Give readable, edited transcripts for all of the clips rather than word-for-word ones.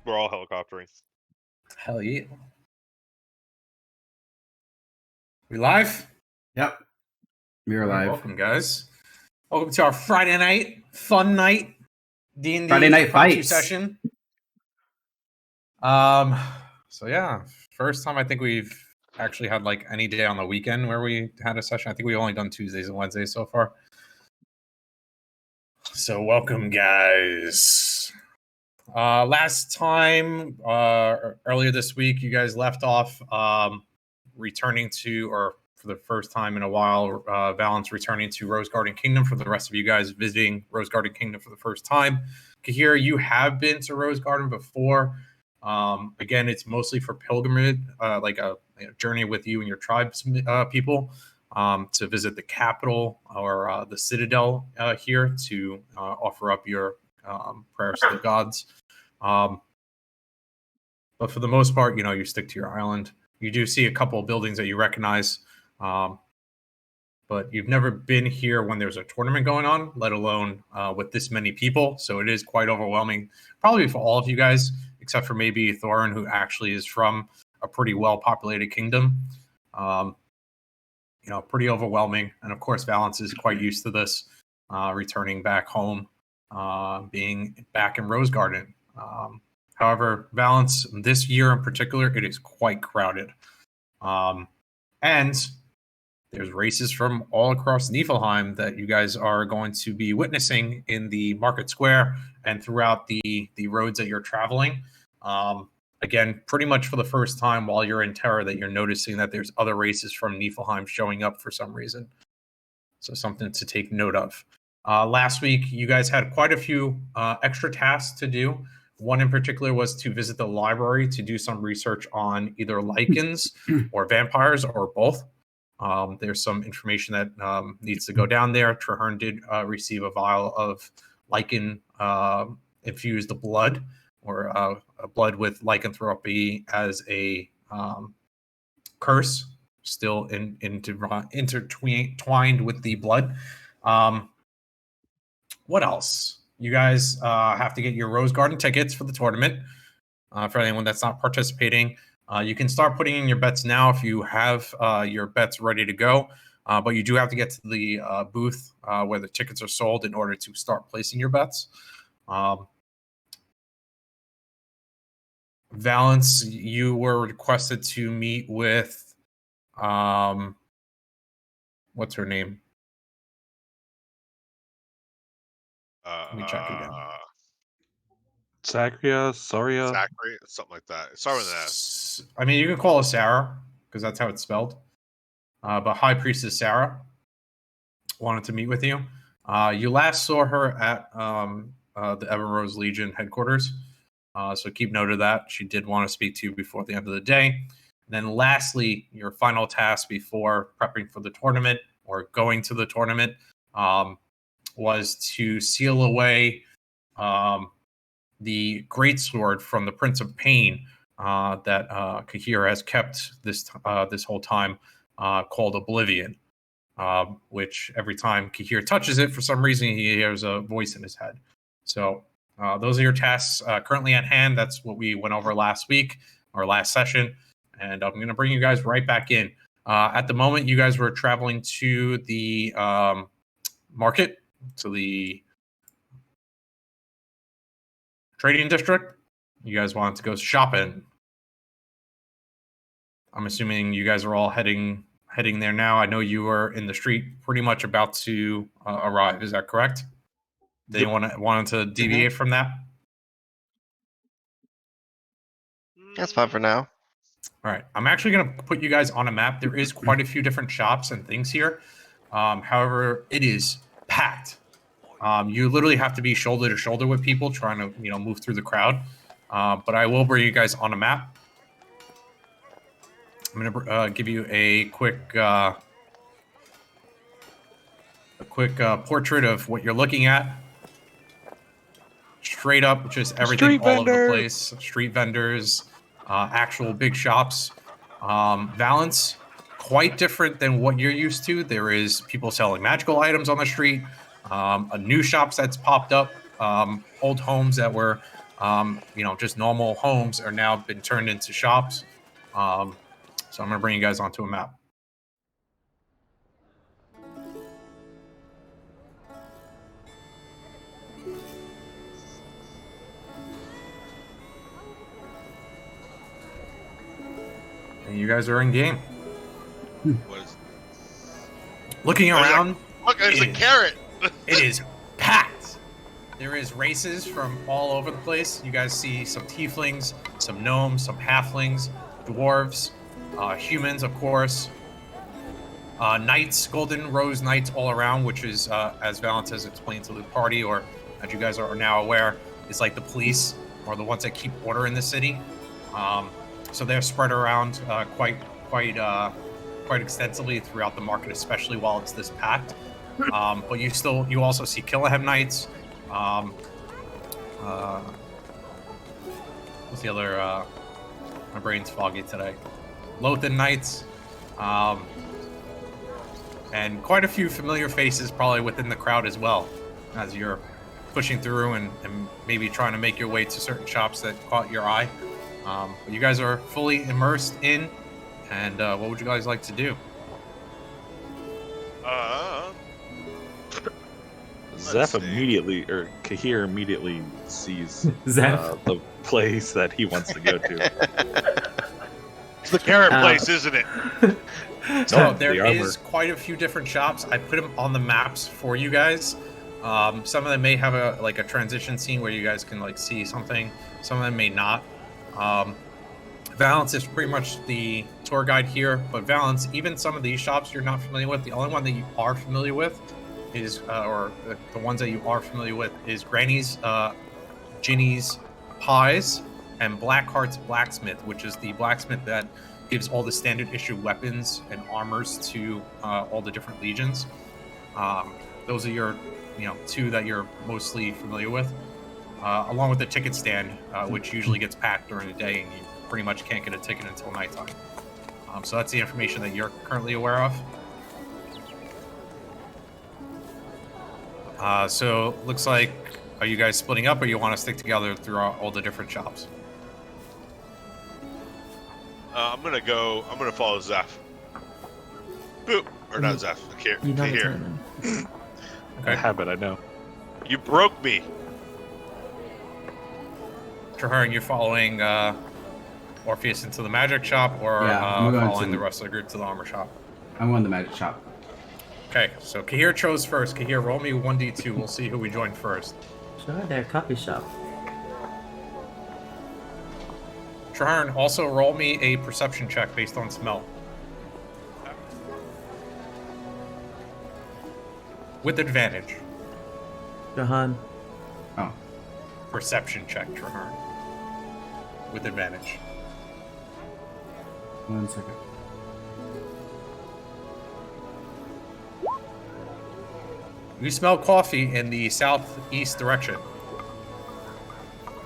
We're all helicoptering. Hell yeah. We live? Yep. We're live. Welcome, guys. Welcome to our Friday night fun night D&D Friday night fights session. So yeah, first time I think we've actually had like any day on the weekend where we had a session. I think we've only done Tuesdays and Wednesdays so far. So welcome, guys. Last time, earlier this week, you guys left off returning to, or for the first time in a while, Valence returning to Rosegarden Kingdom. For the rest of you guys visiting Rosegarden Kingdom for the first time, Kahira, you have been to Rosegarden before. Again, it's mostly for pilgrimage, like a journey with you and your tribes people, to visit the capital or the citadel here to offer up your prayers to the gods. But for the most part, you stick to your island. You do see a couple of buildings that you recognize, but you've never been here when there's a tournament going on, let alone with this many people. So it is quite overwhelming, probably for all of you guys, except for maybe Thorin, who actually is from a pretty well-populated kingdom. Pretty overwhelming. And of course, Valence is quite used to this, returning back home, being back in Rosegarden. However, Valence this year in particular, it is quite crowded. And there's races from all across Niflheim that you guys are going to be witnessing in the market square and throughout the roads that you're traveling. Again, pretty much for the first time while you're in Terra that you're noticing that there's other races from Niflheim showing up for some reason. So something to take note of. Last week, you guys had quite a few extra tasks to do. One in particular was to visit the library to do some research on either lichens or vampires or both. There's some information that needs to go down there. Traherne did receive a vial of lichen infused blood, or blood with lycanthropy as a curse, still intertwined with the blood. What else? You guys have to get your Rosegarden tickets for the tournament. For anyone that's not participating, you can start putting in your bets now if you have your bets ready to go. But you do have to get to the booth where the tickets are sold in order to start placing your bets. Valence, you were requested to meet with, what's her name? Let me check again. Zachria, Soria. Zachary, something like that. Start with an S. I mean, you can call her Sarah, because that's how it's spelled. But High Priestess Sarah wanted to meet with you. You last saw her at the Everrose Legion headquarters. So keep note of that. She did want to speak to you before the end of the day. And then lastly, your final task before prepping for the tournament or going to the tournament was to seal away the greatsword from the Prince of Pain that Kahira has kept this whole time, called Oblivion, which every time Kahira touches it, for some reason he hears a voice in his head. So those are your tasks currently at hand. That's what we went over last week, or last session. And I'm going to bring you guys right back in. At the moment, you guys were traveling to the market, to the trading district. You guys wanted to go shopping. I'm assuming you guys are all heading there now. I know you were in the street pretty much about to arrive. Is that correct? They wanted to deviate from that? That's fine for now. All right. I'm actually going to put you guys on a map. There is quite a few different shops and things here. However, it is packed. You literally have to be shoulder to shoulder with people trying to, move through the crowd. But I will bring you guys on a map. I'm going to give you a quick portrait of what you're looking at. Straight up, just everything all over the place. Street vendors, actual big shops. Valence, quite different than what you're used to. There is people selling magical items on the street. A new shops that's popped up. Old homes that were just normal homes are now been turned into shops. So I'm gonna bring you guys onto a map. And you guys are in game. What is... Looking around, Look, there's a It is. carrot. it is packed. There is races from all over the place. You guys see some tieflings, some gnomes, some halflings, dwarves, humans, of course. Knights, golden rose knights all around, which is, as Valence has explained to the party, or as you guys are now aware, is like the police or the ones that keep order in the city. So they're spread around quite extensively throughout the market, especially while it's this packed. But you also see Killahem Knights. What's the other? My brain's foggy today. Lothan Knights. And quite a few familiar faces probably within the crowd as well, as you're pushing through and maybe trying to make your way to certain shops that caught your eye. But you guys are fully immersed in, and what would you guys like to do? Zeph see. immediately, or Kahir immediately sees Zeph. the place that he wants to go to. It's the carrot place, isn't it? So Oh, there the armor. is quite a few different shops. I put them on the maps for you guys. Some of them may have a transition scene where you guys can see something. Some of them may not. Valence is pretty much the tour guide here, but Valence, even some of these shops you're not familiar with, the only one that you are familiar with is, or the ones that you are familiar with is Granny's, Ginny's Pies, and Blackheart's Blacksmith, which is the blacksmith that gives all the standard issue weapons and armors to all the different legions. Those are your, two that you're mostly familiar with, along with the ticket stand, which usually gets packed during the day, and you pretty much can't get a ticket until nighttime. So that's the information that you're currently aware of. So looks like, are you guys splitting up, or you want to stick together throughout all the different shops? I'm gonna follow Zeph. Boop. Or not Zeph. Here. You know the Here. timing. I have it, I know. You broke me. Trahern, you're following Orpheus into the magic shop, or Yeah, I'm going following to- the rest of the group to the armor shop? I'm going to the magic shop. Okay, so Kahir chose first. Kahir, roll me 1d2. We'll see who we join first. Sure, they're coffee shop. Trahern, also roll me a perception check based on smell. With advantage. Johan, Oh, Perception check, Trahern. With advantage. 1 second. You smell coffee in the southeast direction.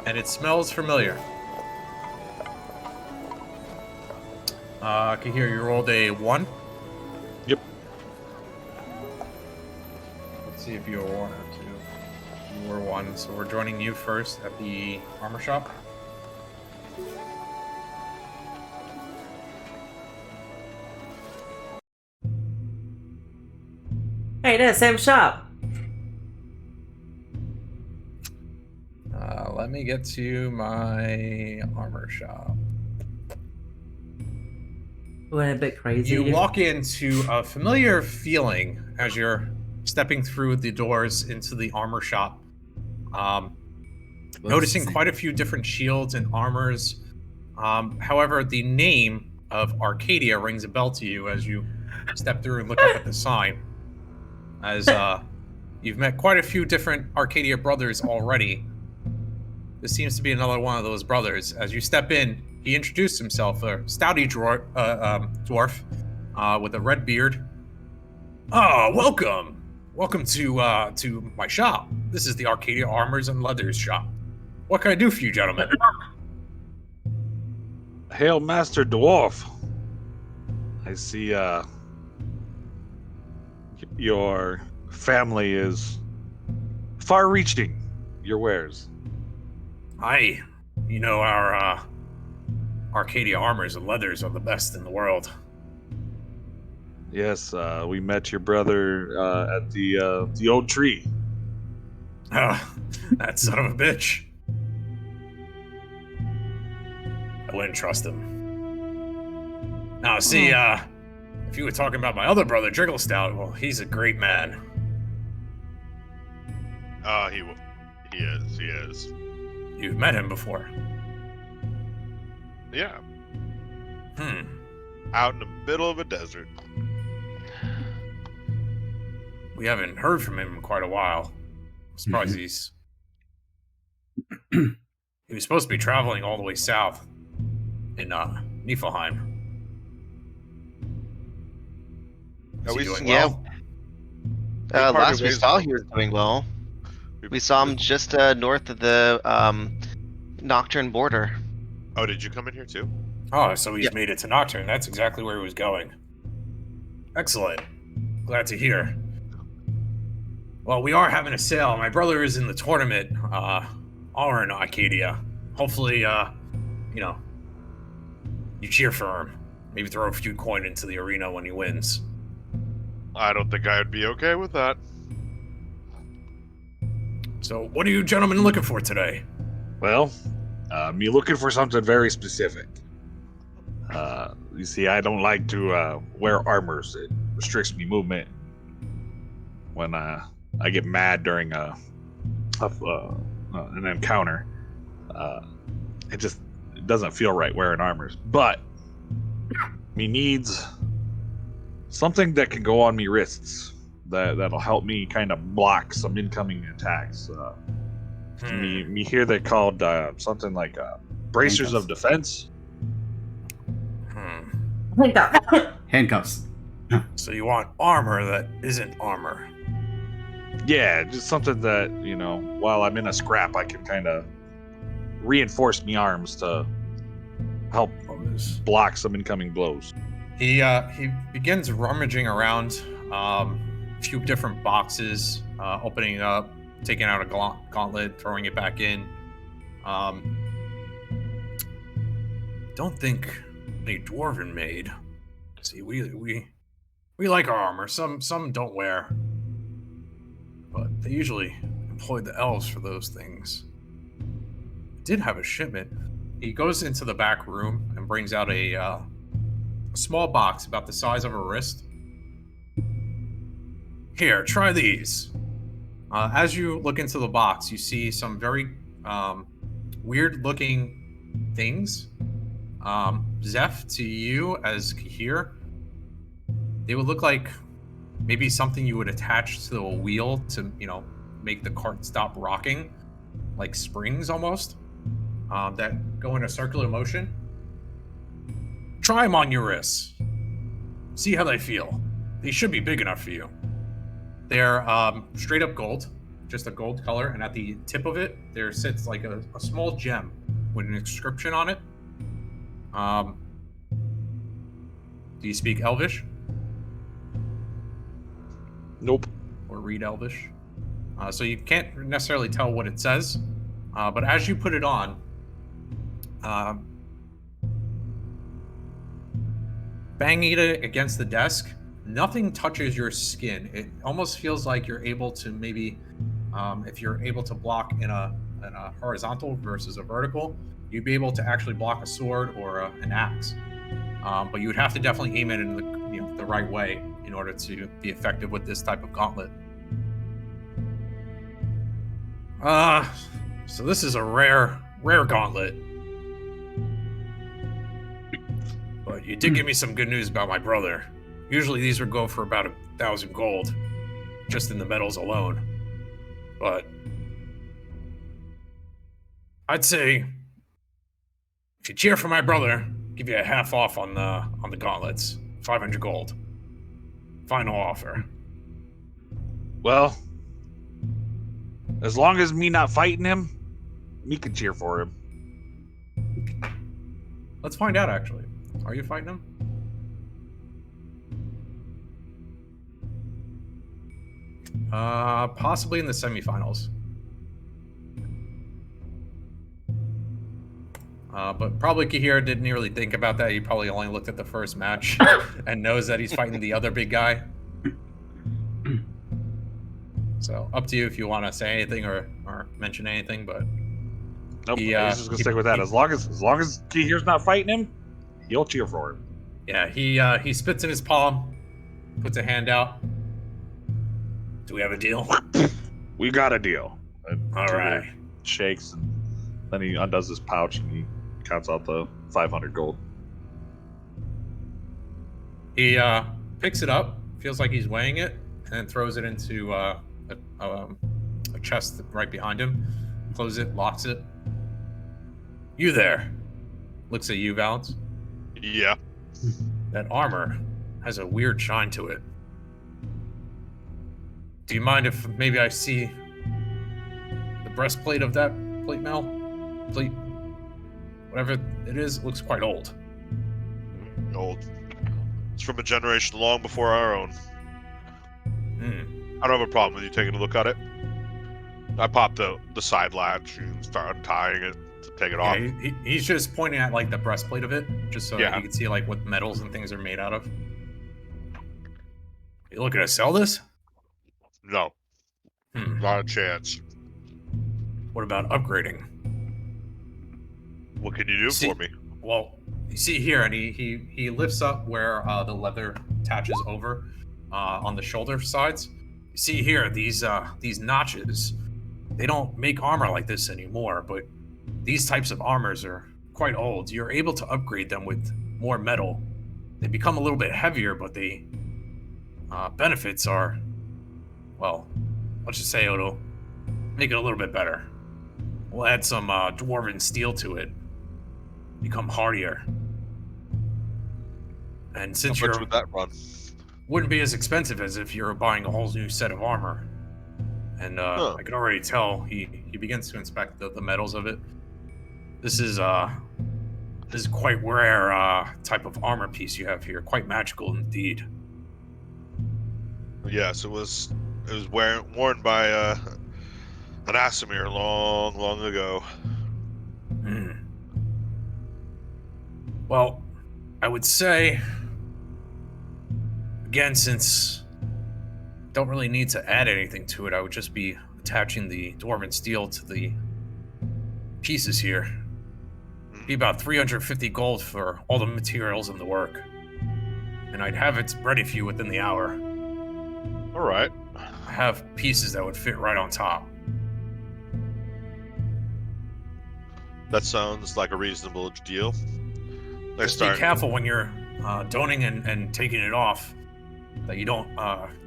And it smells familiar. Kahir, you rolled a 1. Yep. Let's see if you were 1 or 2. You were 1, so we're joining you first at the armor shop. hey, they're the same shop. Let me get to my armor shop. Went a bit crazy. You walk into a familiar feeling as you're stepping through the doors into the armor shop. Noticing quite a few different shields and armors. However, the name of Arcadia rings a bell to you as you step through and look up at the sign. As you've met quite a few different Arcadia brothers already. This seems to be another one of those brothers. As you step in, he introduced himself, a stouty dwarf with a red beard. Welcome. Welcome to my shop. This is the Arcadia Armors and Leathers shop. What can I do for you, gentlemen? Hail, Master Dwarf. I see your family is far-reaching. Your wares. Our Arcadia armors and leathers are the best in the world. Yes, we met your brother at the old tree. That son of a bitch. I wouldn't trust him. Now, see, if you were talking about my other brother, Drigglestout, well, he's a great man. He is. He is. You've met him before. Yeah. Hmm. Out in the middle of a desert. We haven't heard from him in quite a while. I'm surprised he was supposed to be traveling all the way south in Niflheim. Is he doing Yeah. well? We parted Last we ways saw, with he him. was doing well. We saw him just north of the Nocturne border. Oh, did you come in here too? Oh, so he's Yep. made it to Nocturne. That's exactly where he was going. Excellent. Glad to hear. Well, we are having a sale. My brother is in the tournament, all in Arcadia. Hopefully, you cheer for him. Maybe throw a few coin into the arena when he wins. I don't think I would be okay with that. So, what are you gentlemen looking for today? Well, me looking for something very specific. You see, I don't like to wear armors. It restricts me movement. When I get mad during an encounter, it doesn't feel right wearing armors. But me needs something that can go on me wrists that'll help me kind of block some incoming attacks. Me hear they called something like bracers of defense. Handcuffs. So you want armor that isn't armor. Yeah, just something that, while I'm in a scrap, I can kind of reinforce me arms to help block some incoming blows. He begins rummaging around a few different boxes, opening it up, taking out a gauntlet, throwing it back in. Don't think any dwarven made. See, we like our armor. Some don't wear, but they usually employ the elves for those things. Did have a shipment. He goes into the back room and brings out a small box about the size of a wrist. Here, try these. As you look into the box, you see some very weird-looking things. Zeph, to you as Kahir, they would look like maybe something you would attach to a wheel to, make the cart stop rocking, like springs almost, that go in a circular motion. Try them on your wrists. See how they feel. They should be big enough for you. They're straight up gold, just a gold color, and at the tip of it, there sits like a small gem with an inscription on it. Do you speak Elvish? Nope. Or read Elvish? So you can't necessarily tell what it says, but as you put it on, banging it against the desk, nothing touches your skin. It almost feels like you're able to maybe, if you're able to block in a horizontal versus a vertical, you'd be able to actually block a sword or an axe. But you would have to definitely aim it in the right way in order to be effective with this type of gauntlet. So this is a rare gauntlet. But you did give me some good news about my brother. Usually these would go for about 1,000 gold, just in the metals alone. But I'd say if you cheer for my brother, give you a half off on the gauntlets. 500 gold. Final offer. Well, as long as me not fighting him, me can cheer for him. Let's find out, actually. Are you fighting him? Possibly in the semifinals. But probably Kahira didn't really think about that. He probably only looked at the first match and knows that he's fighting the other big guy. So up to you if you want to say anything or mention anything. But Nope. He, He's just gonna stick with that. As long as Kihir's not fighting him, he'll cheer for him. yeah, he spits in his palm, puts a hand out. Do we have a deal? We got a deal. And All Kihir right. shakes, and then he undoes his pouch and he counts out the 500 gold. He picks it up, feels like he's weighing it, and then throws it into a chest right behind him. Closes it, locks it. You there? Looks at you, Valence. Yeah. That armor has a weird shine to it. Do you mind if maybe I see the breastplate of that plate mail? Plate, whatever it is, it looks quite old. Old. It's from a generation long before our own. I don't have a problem with you taking a look at it. I popped the side latch and start untying it to take it off. Yeah, he's just pointing at like the breastplate of it, just so that you can see like what metals and things are made out of. You looking to sell this? No. Not a chance. What about upgrading? What can you do for me? Well, you see here, and he lifts up where the leather attaches over on the shoulder sides. You see here, these notches. They don't make armor like this anymore, but these types of armors are quite old. You're able to upgrade them with more metal. They become a little bit heavier, but the benefits are, well, let's just say it'll make it a little bit better. We'll add some dwarven steel to it. Become hardier. And since How much would that run? wouldn't be as expensive as if you're buying a whole new set of armor. And I can already tell he begins to inspect the metals of it. This is quite rare type of armor piece you have here. Quite magical indeed. Yes, it was worn by an Asimir long ago. Well, I would say, again, since don't really need to add anything to it, I would just be attaching the dwarven steel to the pieces here. Be about 350 gold for all the materials and the work. And I'd have it ready for you within the hour. All right. I have pieces that would fit right on top. That sounds like a reasonable deal. Just be careful when you're doning and taking it off that you don't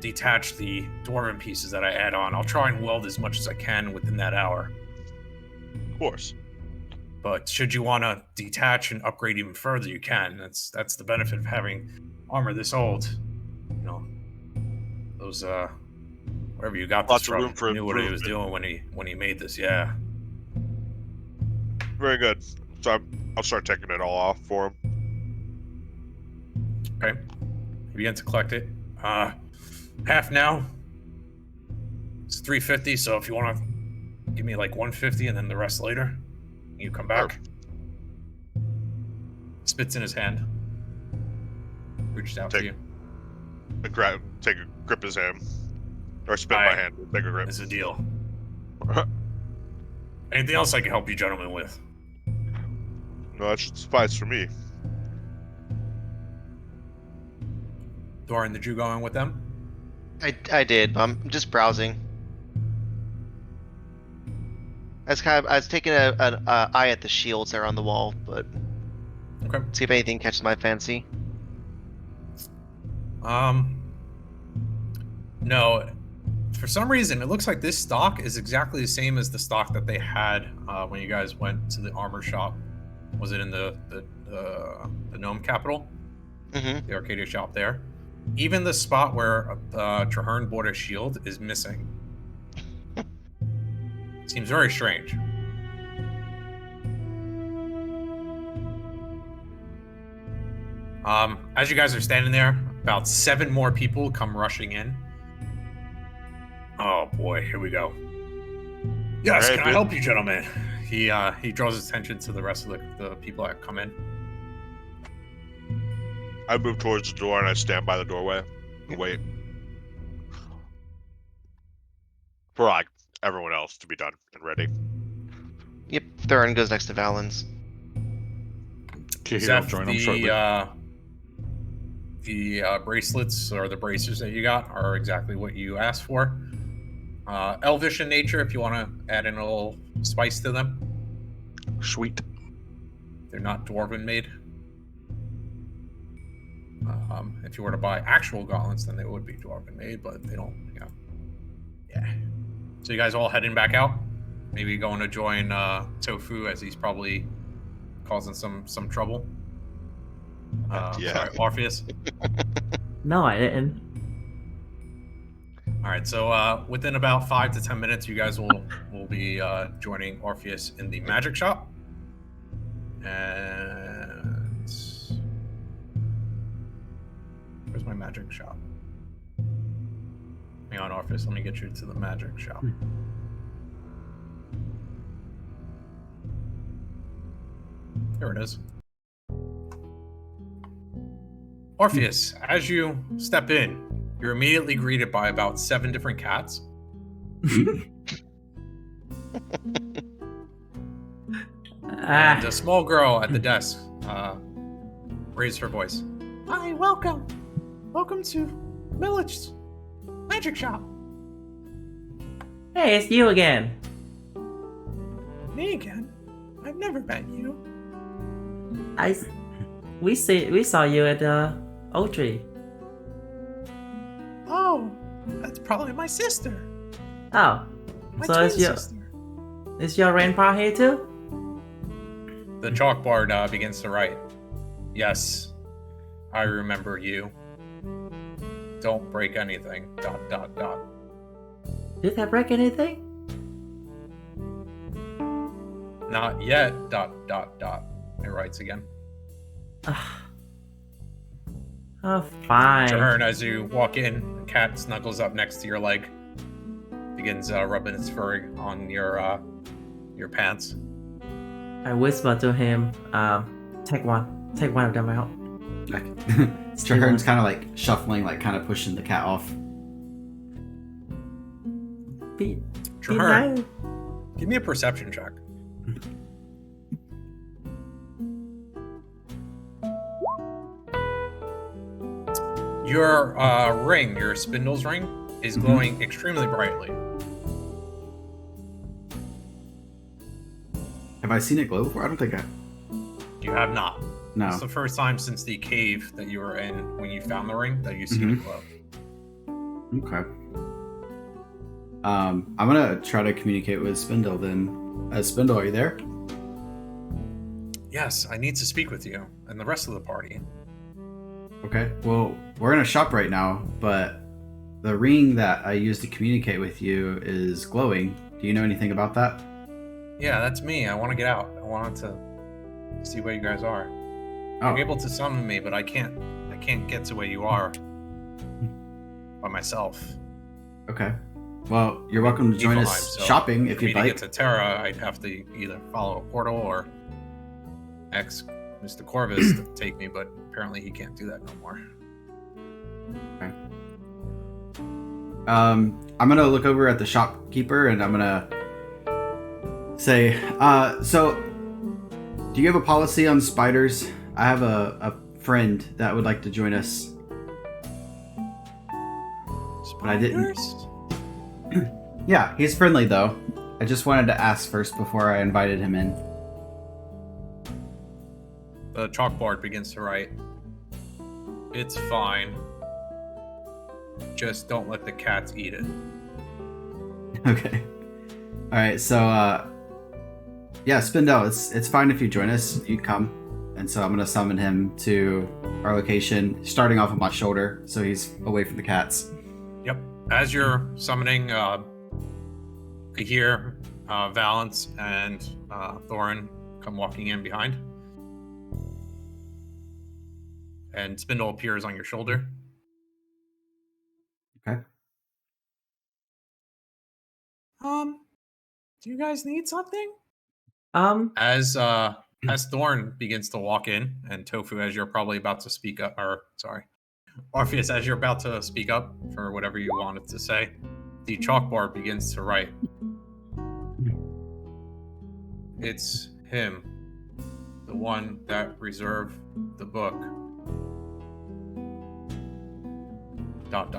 detach the dwarven pieces that I add on. I'll try and weld as much as I can within that hour. Of course. But should you want to detach and upgrade even further, you can. That's the benefit of having armor this old. You know, those wherever you got Lots this of from room for knew what he was improvement. doing when he made this. Yeah. Very good. So I'll start taking it all off for him. Okay. He begins to collect it. Half now. It's 350. So if you want to give me like 150 and then the rest later, you come back. Spits in his hand. Reaches out to you. Take a grip his hand. Or spit my hand. Take a grip. It's a deal. Anything else I can help you gentlemen with? No, that should suffice for me. Doran, did you go in with them? I did, but I'm just browsing. I was taking an eye at the shields that are on the wall, but Okay. see if anything catches my fancy. No. For some reason, it looks like this stock is exactly the same as the stock that they had when you guys went to the armor shop. Was it in the gnome capital? Mm-hmm. The Arcadia shop there. Even the spot where Traherne bought a shield is missing. Seems very strange. As you guys are standing there, about 7 more people come rushing in. Oh boy, here we go. Yes, Hey, can I bit- help you, gentlemen? He draws his attention to the rest of the people that come in. I move towards the door and I stand by the doorway and wait for like everyone else to be done and ready. Yep, Thurin goes next to Valens. Kihiro Zeph, join them shortly. the bracelets or the bracers that you got are exactly what you asked for. Elvish in nature, if you want to add in a little spice to them. Sweet. They're not dwarven made. If you were to buy actual gauntlets, then they would be dwarven made, but they don't, Yeah. So you guys all heading back out? Maybe going to join Tofu, as he's probably causing some trouble. Yeah. Sorry, Orpheus. No, I didn't. All right, so within about 5 to 10 minutes, you guys will be joining Orpheus in the magic shop. And where's my magic shop? Hang on, Orpheus. Let me get you to the magic shop. There it is. Orpheus, as you step in, you're immediately greeted by about 7 different cats. And a small girl at the desk raised her voice. Hi, welcome. Welcome to Millet's magic shop. Hey, it's you again. Me again? I've never met you. We saw you at the oak tree. Oh, that's probably my sister. Oh, My so twin it's your sister. is your grandpa here too? The chalkboard begins to write. Yes, I remember you. Don't break anything. ... Did I break anything? Not yet. ... It writes again. Oh, fine. Turn as you walk in. The cat snuggles up next to your leg. Begins rubbing its fur on your pants. I whisper to him, take one of them out. Straharn's kind of like shuffling, like kind of pushing the cat off. Be Traherne, nice. give me a perception check. Your ring, your spindle's ring, is glowing extremely brightly. Have I seen it glow before? I don't think I. You have not. No. It's the first time since the cave that you were in when you found the ring that you've seen it glow. Okay. I'm gonna try to communicate with Spindle then. Spindle, are you there? Yes, I need to speak with you and the rest of the party. Okay. Well, we're in a shop right now, but the ring that I used to communicate with you is glowing. Do you know anything about that? Yeah, that's me. I want to get out. I wanted to see where you guys are. Oh, You're able to summon me, but I can't get to where you are by myself. okay. Well, you're welcome to join Niflheim, us so shopping if For me you'd to like. get to Terra, I'd have to either follow a portal or ask Mr. Corvus to take me, but apparently he can't do that no more. I'm gonna look over at the shopkeeper and I'm gonna say, so do you have a policy on spiders? I have a friend that would like to join us. But I didn't. Spiders? Yeah, he's friendly though. I just wanted to ask first before I invited him in. The chalkboard begins to write. It's fine. Just don't let the cats eat it. Okay. All right. So, yeah, Spindle, it's fine if you join us. You come, and so I'm gonna summon him to our location, starting off on my shoulder, so he's away from the cats. Yep. As you're summoning, you hear Valence and Thorin come walking in behind. And Spindle appears on your shoulder. Okay. Do you guys need something? As Thorn begins to walk in, and Tofu, as you're probably about to speak up, or sorry, Orpheus, as you're about to speak up for whatever you wanted to say, the chalkboard begins to write. It's him, the one that reserved the book. ... What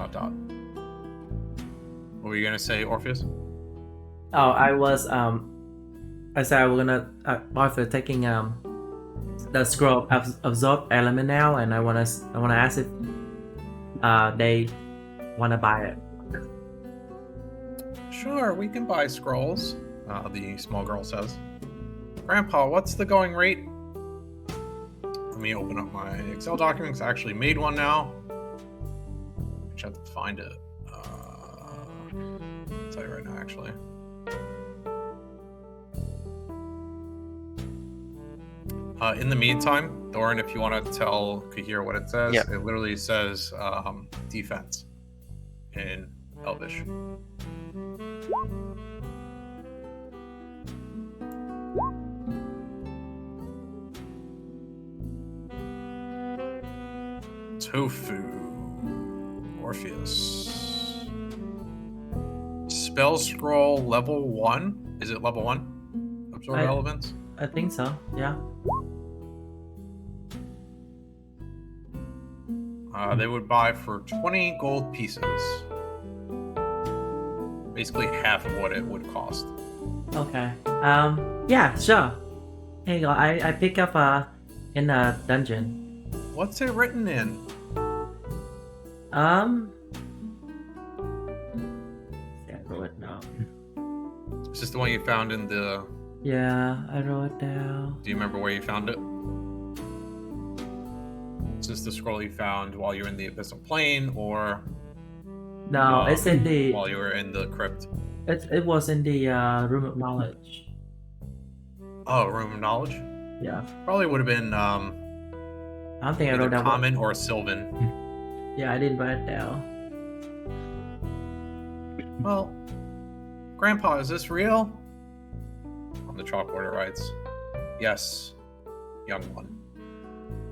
were you gonna say, Orpheus? Oh, I said I was gonna after taking the scroll absorb element now, and I wanna ask if they wanna buy it. Sure, we can buy scrolls, the small girl says. Grandpa, what's the going rate? Let me open up my Excel documents. I actually made one now. I just have to find it. I'll tell you right now, actually. In the meantime, Thorin, if you want to tell Kahir what it says, Yep. It literally says defense in Elvish. Tofu. Orpheus. Spell scroll level 1. Is it level 1? Absorb elements? I think so. Yeah. They would buy for 20 gold pieces. Basically half of what it would cost. Okay. Yeah, sure. Here you go. I pick up in a dungeon. What's it written in? Yeah, I wrote it down. Is this the one you found in the... Yeah, I wrote it down. Do you remember where you found it? Is this the scroll you found while you were in the Abyssal Plane, or... No, it's in the. While you were in the crypt? It was in the room of knowledge. Oh, Room of Knowledge? Yeah. Probably would have been I don't think I either wrote down. common or Sylvan. Yeah, I didn't write it down. Well, Grandpa, is this real? On the chalkboard it writes, yes, young one.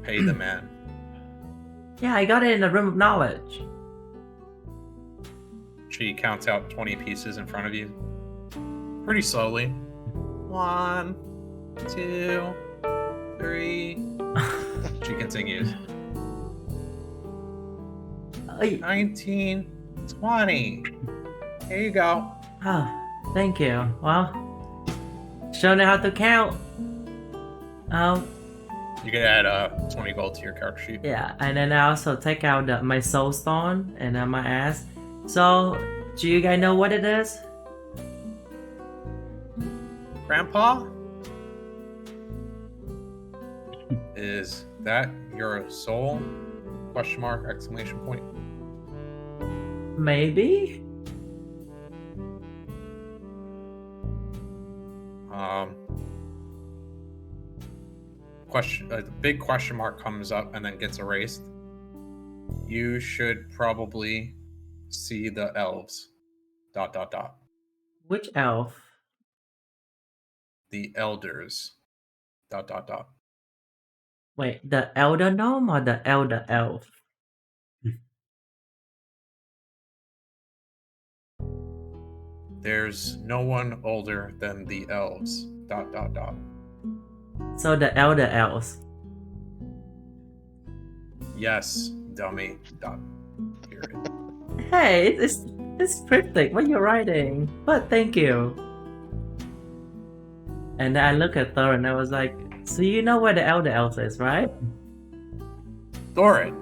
Pay the man. Yeah, I got it in the room of knowledge. She counts out 20 pieces in front of you. Pretty slowly. 1, 2, 3. She continues. 19, 20. Here you go. Ah, thank you. Well, showing how to count. You can add 20 gold to your character sheet. Yeah, and then I also take out my soul stone and I might ask. So, do you guys know what it is? Grandpa? Is that your soul? Question mark, exclamation point. Maybe? The big question mark comes up and then gets erased. You should probably see the elves. ... Which elf? The elders. ... Wait, the elder gnome or the elder elf? There's no one older than the elves. ... So the elder elves. Yes, dummy. ... Period. Hey, it's cryptic. What you're writing? But thank you. And then I look at Thor and I was like, so you know where the elder elf is, right? Thorin,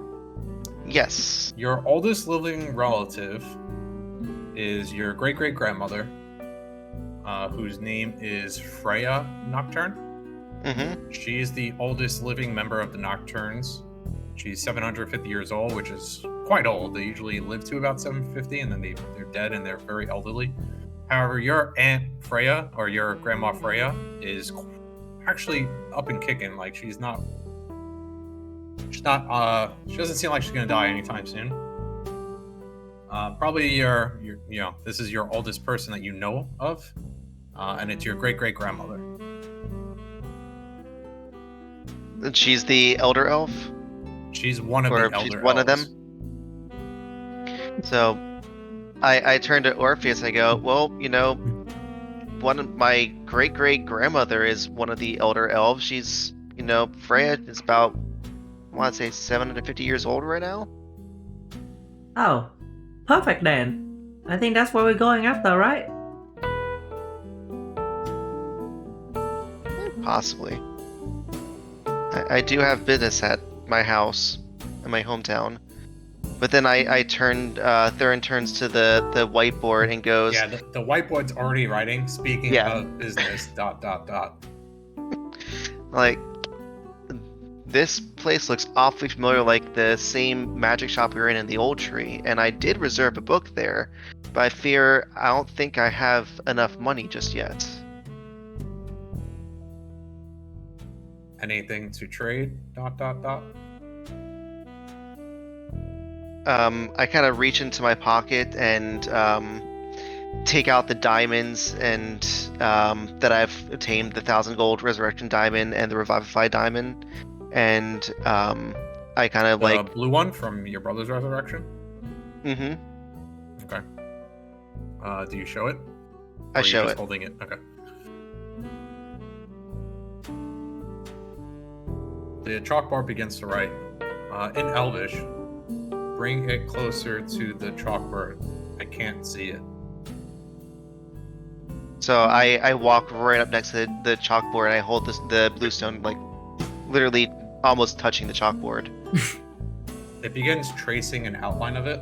Yes. your oldest living relative is your great-great-grandmother, whose name is Freya Nocturne. Mm-hmm. She's the oldest living member of the Nocturnes. She's 750 years old, which is quite old. They usually live to about 750, and then they're dead and they're very elderly. However, your Aunt Freya, or your Grandma Freya, is actually up and kicking. Like, she doesn't seem like she's gonna die anytime soon. Probably this is your oldest person that you know of. and it's your great-great-grandmother. And she's the elder elf? She's one of Or the she's elder one of elves. them? So I turn to Orpheus. I go, well, one of my great-great-grandmother is one of the elder elves. She's, Freya is about, I want to say 750 years old right now. Oh, perfect then. I think that's what we're going after, right? Possibly. I do have business at my house, in my hometown. But then Thurin turns to the whiteboard and goes, Yeah, the whiteboard's already writing, speaking Yeah. of business, ... like, this place looks awfully familiar, like the same magic shop we were in the old tree, and I did reserve a book there, but I don't think I have enough money just yet. Anything to trade ... I kind of reach into my pocket and take out the diamonds and that I've obtained, the 1,000 gold resurrection diamond and the revivify diamond, and I kind of The blue one from your brother's resurrection? Mm-hmm. Okay. Do you show it? I Or are you show just it. holding it? Okay. The chalkboard begins to write. In Elvish, bring it closer to the chalkboard. I can't see it. So I walk right up next to the chalkboard and I hold the blue stone, like literally almost touching the chalkboard. It begins tracing an outline of it.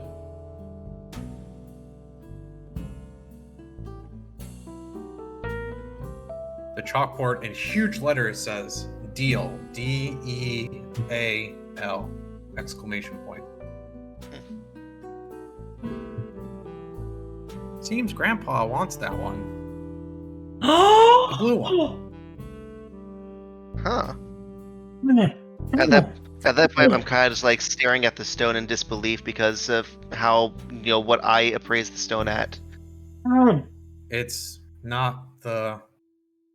The chalkboard in huge letters says deal, D-E-A-L, exclamation point. Seems Grandpa wants that one. The blue one. Huh. Man. At that point, I'm kind of just like staring at the stone in disbelief because of how, what I appraised the stone at. It's not the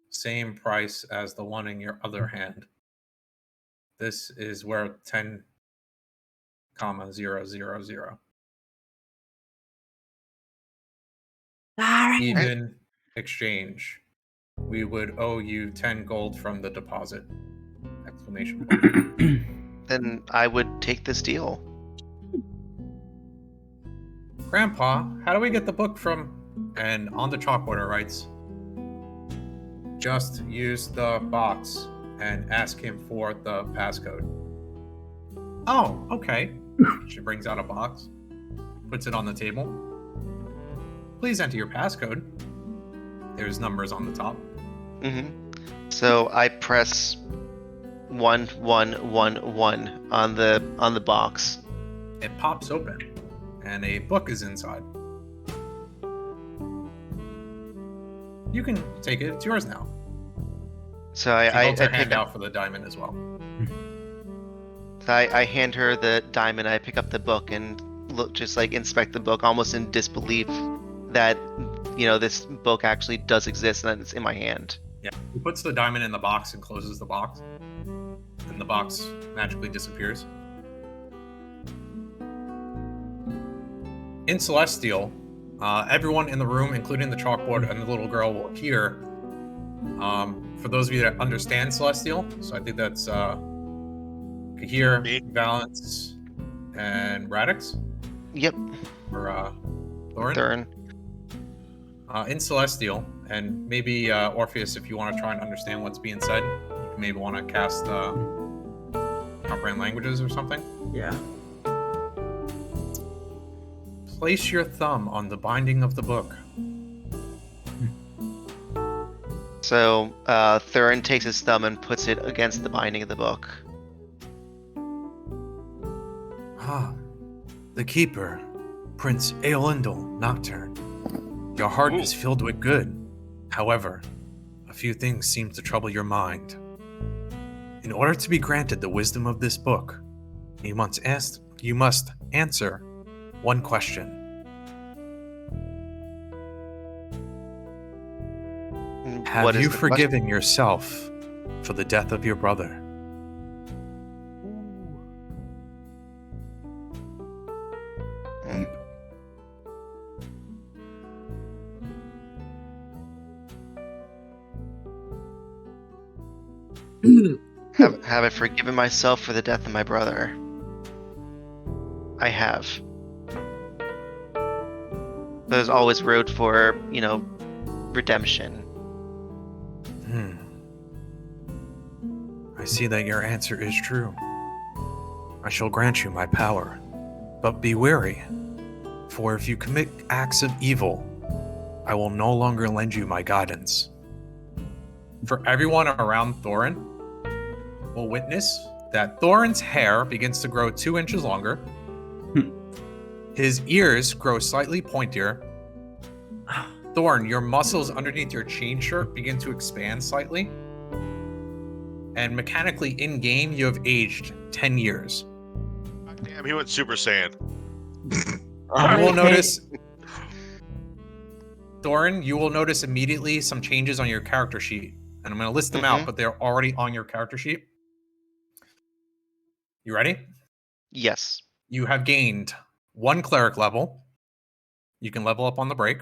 same price as the one in your other hand. This is worth 10,000. Even exchange. We would owe you 10 gold from the deposit. Exclamation point. Then I would take this deal. Grandpa, how do we get the book from... And on the chalkboard it writes, just use the box and ask him for the passcode. Oh, okay. She brings out a box, puts it on the table. Please enter your passcode. There's numbers on the top. Mm-hmm. So I press 1111 on the box. It pops open, and a book is inside. You can take it. It's yours now. So She I holds her pick hand up, out for the diamond as well. so I hand her the diamond. I pick up the book and inspect the book, almost in disbelief that this book actually does exist and that it's in my hand. Yeah. He puts the diamond in the box and closes the box, and the box magically disappears. In Celestial, everyone in the room, including the chalkboard and the little girl, will hear. For those of you that understand Celestial, so I think that's Kahir, Me. Valence, and Radix, Yep. or Thorin. Thurin. In Celestial, and maybe Orpheus, if you want to try and understand what's being said, you maybe want to cast comprehend languages or something. Yeah. Place your thumb on the binding of the book. So Thurin takes his thumb and puts it against the binding of the book. Ah, the keeper, Prince Eolindel Nocturne. Your heart is filled with good. However, a few things seem to trouble your mind. In order to be granted the wisdom of this book, you must answer one question. Have is you the forgiven yourself for the death of your brother? question? Have I forgiven myself for the death of my brother? I have. There's always road for, redemption. I see that your answer is true. I shall grant you my power, but be wary, for if you commit acts of evil, I will no longer lend you my guidance. For everyone around Thorin will witness that Thorin's hair begins to grow 2 inches longer. His ears grow slightly pointier. Thorin, your muscles underneath your chain shirt begin to expand slightly. And mechanically in-game, you have aged 10 years. Damn, he went Super Saiyan. You will notice... Thorin, you will notice immediately some changes on your character sheet. And I'm going to list them out, but they're already on your character sheet. You ready? Yes. You have gained 1 cleric level. You can level up on the break.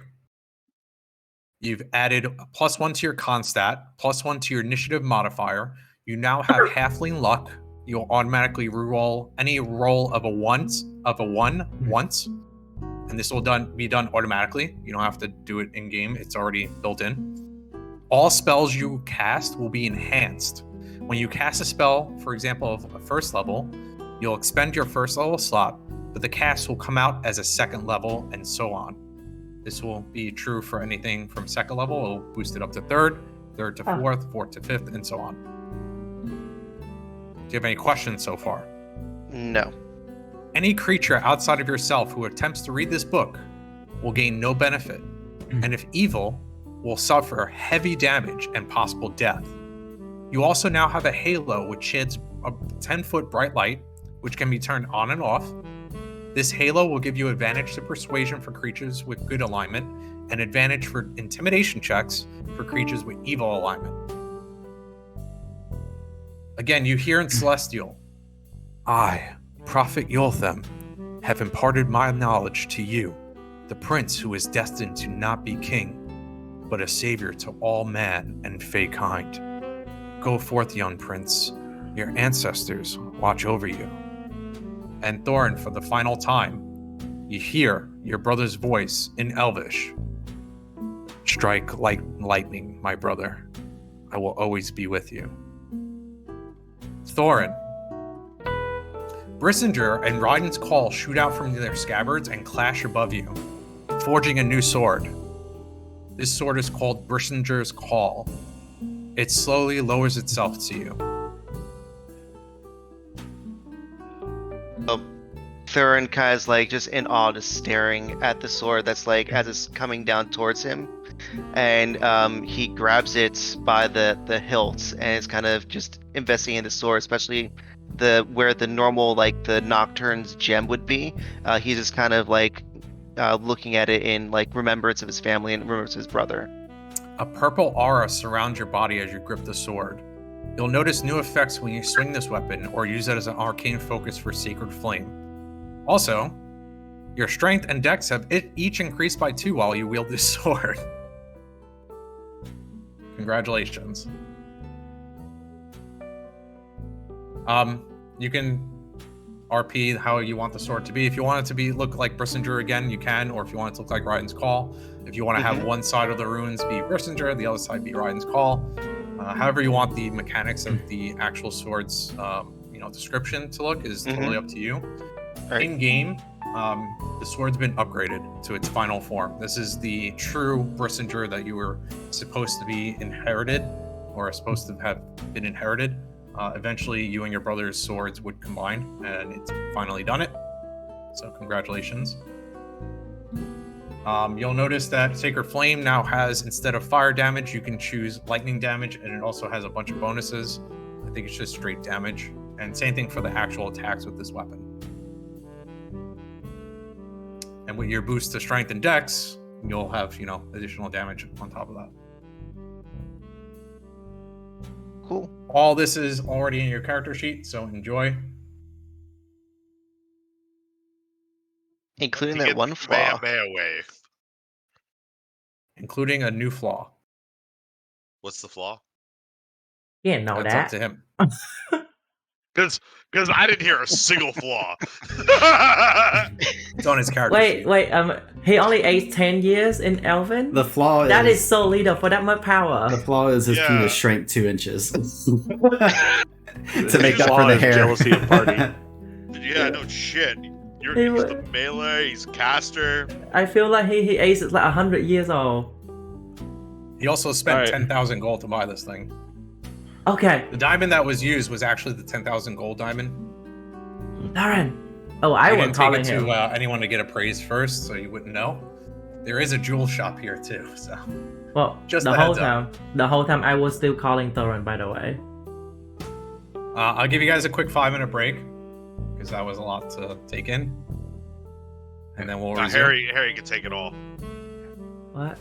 You've added +1 to your con stat, +1 to your initiative modifier. You now have halfling luck. You'll automatically reroll any roll of a one once. And this will be done automatically. You don't have to do it in game. It's already built in. All spells you cast will be enhanced. When you cast a spell, for example, of a first level, you'll expend your first level slot, but the cast will come out as a second level and so on. This will be true for anything from second level. It'll boost it up to third to fourth, fourth to fifth, and so on. Do you have any questions so far? No. Any creature outside of yourself who attempts to read this book will gain no benefit, and if evil, will suffer heavy damage and possible death. You also now have a halo which sheds a 10-foot bright light, which can be turned on and off. This halo will give you advantage to persuasion for creatures with good alignment, and advantage for intimidation checks for creatures with evil alignment. Again, you hear in Celestial, I, Prophet Yolthem, have imparted my knowledge to you, the prince who is destined to not be king, but a savior to all man and fey kind. Go forth, young prince. Your ancestors watch over you. And Thorin, for the final time, you hear your brother's voice in Elvish. Strike like lightning, my brother. I will always be with you. Thorin. Brissinger and Raiden's Call shoot out from their scabbards and clash above you, forging a new sword. This sword is called Brissinger's Call. It slowly lowers itself to you. Thurin kind of like just in awe, just staring at the sword that's like as it's coming down towards him, and he grabs it by the hilt and is kind of just investigating the sword, especially where the normal like the Nocturne's gem would be. He's just kind of like looking at it in like remembrance of his family and remembrance of his brother. A purple aura surrounds your body as you grip the sword. You'll notice new effects when you swing this weapon or use it as an arcane focus for Sacred Flame. Also, your strength and dex have each increased by 2 while you wield this sword. Congratulations. You can RP how you want the sword to be. If you want it to look like Brissinger again, you can, or if you want it to look like Raiden's Call. If you want to have one side of the runes be Brissinger, the other side be Raiden's Call. However you want the mechanics of the actual sword's description to look is totally up to you. Right. In game, the sword's been upgraded to its final form. This is the true Brissinger that you were supposed to be inherited, or supposed to have been inherited. Eventually, you and your brother's swords would combine, and it's finally done it. So congratulations. You'll notice that Sacred Flame now has, instead of fire damage, you can choose lightning damage, and it also has a bunch of bonuses. I think it's just straight damage. And same thing for the actual attacks with this weapon. And with your boost to strength and dex, you'll have, additional damage on top of that. Cool. All this is already in your character sheet, so enjoy. Including To that get one the flaw. away. Including a new flaw. What's the flaw? You didn't know That's up to that. him. Because I didn't hear a single flaw. It's on his character Wait, sheet. wait. He only aged 10 years in Elven. The flaw That is is so little for that much power. the flaw is his Yeah. penis shrank 2 inches to make His up for flaw the is hair. jealousy of party. Yeah, no shit. You're He he's wa- the melee, he's caster. I feel like he aged like 100 years old. He also spent Alright. 10,000 gold to buy this thing. Okay, The diamond that was used was actually the 10,000 gold diamond. Darren. Oh, I You was didn't take calling it him. to anyone to get appraised first, so you wouldn't know. There is a jewel shop here too, so Well, just the a whole heads up. the whole time I was still calling Thorin, by the way. I'll give you guys a quick 5-minute break because that was a lot to take in, and then we'll resume. Harry can take it all. What?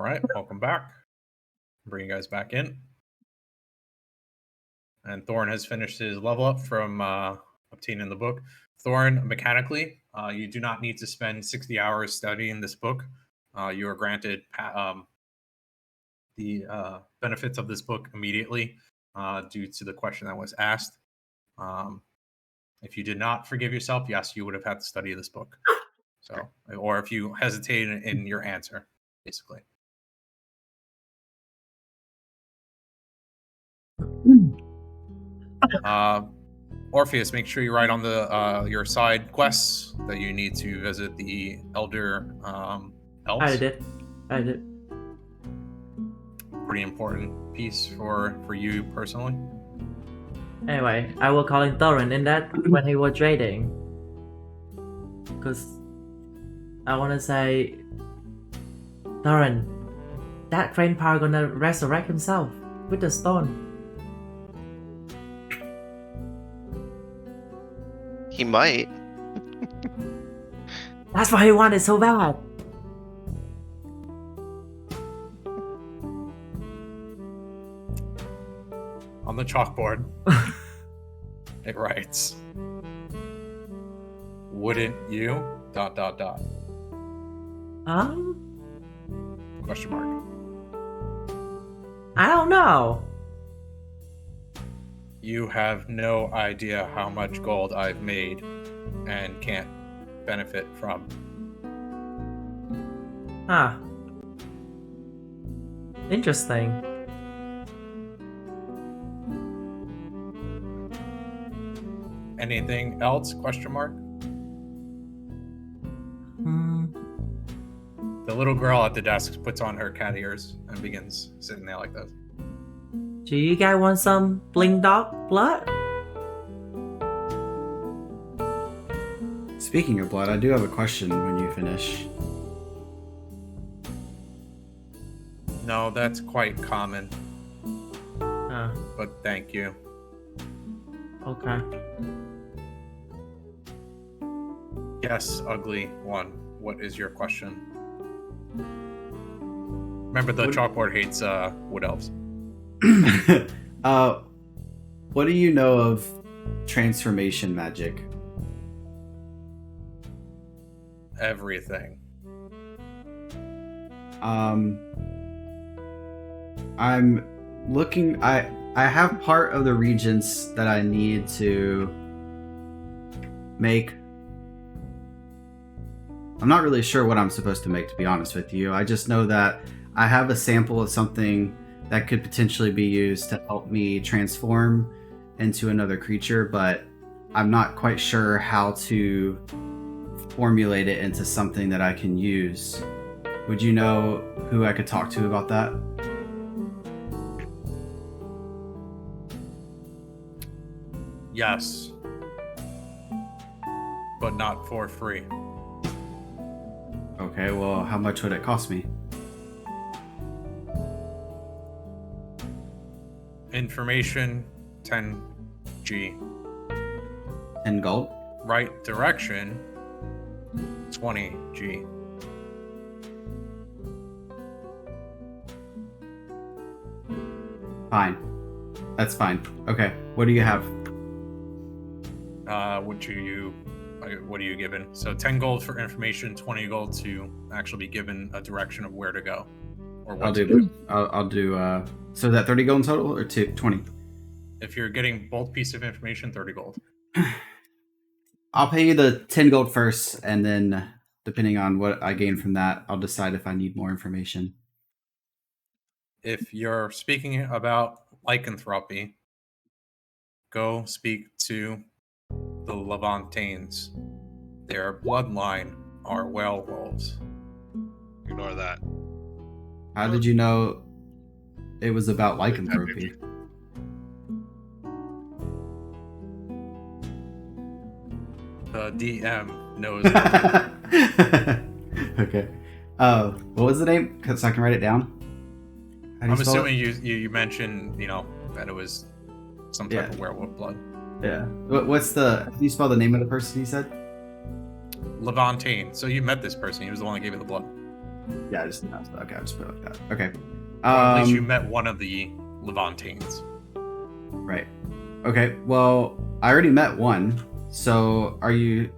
right, welcome back. Bring you guys back in. And Thorn has finished his level up from obtaining the book. Thorn, mechanically, you do not need to spend 60 hours studying this book. You are granted the benefits of this book immediately due to the question that was asked. If you did not forgive yourself, yes, you would have had to study this book. So, or if you hesitated in your answer, basically. Orpheus, make sure you write on the your side quests that you need to visit the elder elves. I did. Pretty important piece for you personally. Anyway, I will call in Thorin in that when he was trading. Because I want to say, Thorin, that train power gonna resurrect himself with the stone. He might. That's why he wanted so bad. On the chalkboard, it writes, "Wouldn't you? ... Question mark. I don't know. You have no idea how much gold I've made and can't benefit from. Huh. Interesting. Anything else? Question mark. The little girl at the desk puts on her cat ears and begins sitting there like this. Do you guys want some bling dog blood? Speaking of blood, I do have a question when you finish. No, that's quite common, Huh. but thank you. Okay. Yes, ugly one. What is your question? Remember, the chalkboard hates wood elves. What do you know of transformation magic? Everything. I'm looking. I have part of the regents that I need to make. I'm not really sure what I'm supposed to make, to be honest with you. I just know that I have a sample of something that could potentially be used to help me transform into another creature, but I'm not quite sure how to formulate it into something that I can use. Would you know who I could talk to about that? Yes. But not for free. Okay, well, how much would it cost me? Information, 10G. 10 gold? Right direction, 20G. Fine. That's fine. Okay, what do you have? What are you given? So 10 gold for information, 20 gold to actually be given a direction of where to go. Or what I'll to do. I'll do. So is that 30 gold in total, or 20? If you're getting both pieces of information, 30 gold. I'll pay you the 10 gold first, and then depending on what I gain from that, I'll decide if I need more information. If you're speaking about lycanthropy, go speak to the Levantanes. Their bloodline are werewolves. Ignore that. How did you know it was about lycanthropy? The DM knows. Okay. What was the name? So I can write it down. How do you I'm spell assuming it? you mentioned, that it was some type of werewolf blood. Yeah. What's the? How do you spell the name of the person you said? Levantine. So you met this person. He was the one that gave you the blood. Yeah, I just announced that. Okay, I'll just put it like that. Okay. Well, at least you met one of the Levantines. Right. Okay. Well, I already met one. So, are you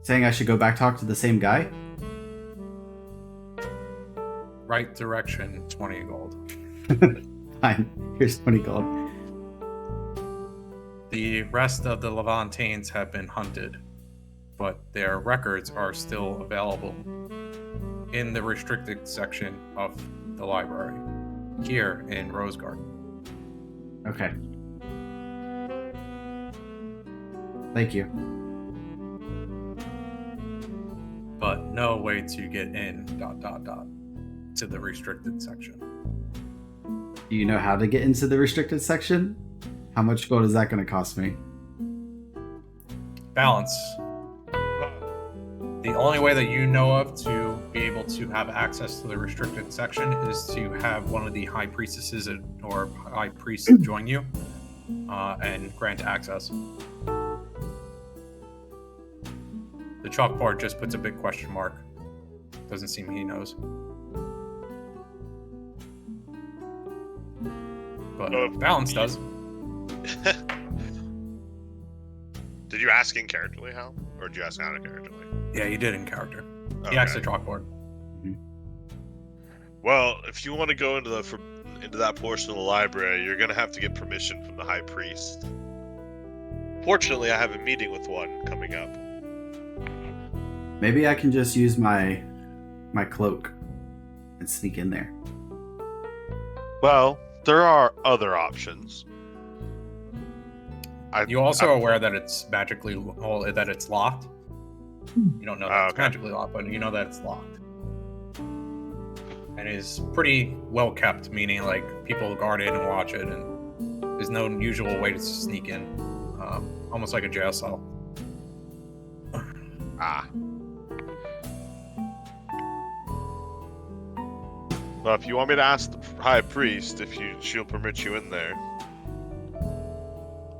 saying I should go back talk to the same guy? Right direction, 20 gold. Fine. Here's 20 gold. The rest of the Levantines have been hunted, but their records are still available in the restricted section of the library here in Rosegarden. Okay. Thank you. But no way to get in ... to the restricted section. Do you know how to get into the restricted section? How much gold is that going to cost me? Balance. The only way that you know of to be able to have access to the restricted section is to have one of the high priestesses or high priests join you and grant access. The chalkboard just puts a big question mark. Doesn't seem he knows. But Balance does. Did you ask in characterly, Hal? Or did you ask out of characterly? Yeah, you did in character. Okay. He asked the chalkboard. Well, if you want to go into that portion of the library, you're gonna have to get permission from the High Priest. Fortunately, I have a meeting with one coming up. Maybe I can just use my cloak and sneak in there. Well, there are other options. You also are aware that it's magically that it's locked. You don't know that it's magically locked, but you know that it's locked. And is pretty well kept, meaning like people guard it and watch it, and there's no usual way to sneak in, almost like a jail cell. Well, if you want me to ask the High Priest if she'll permit you in there,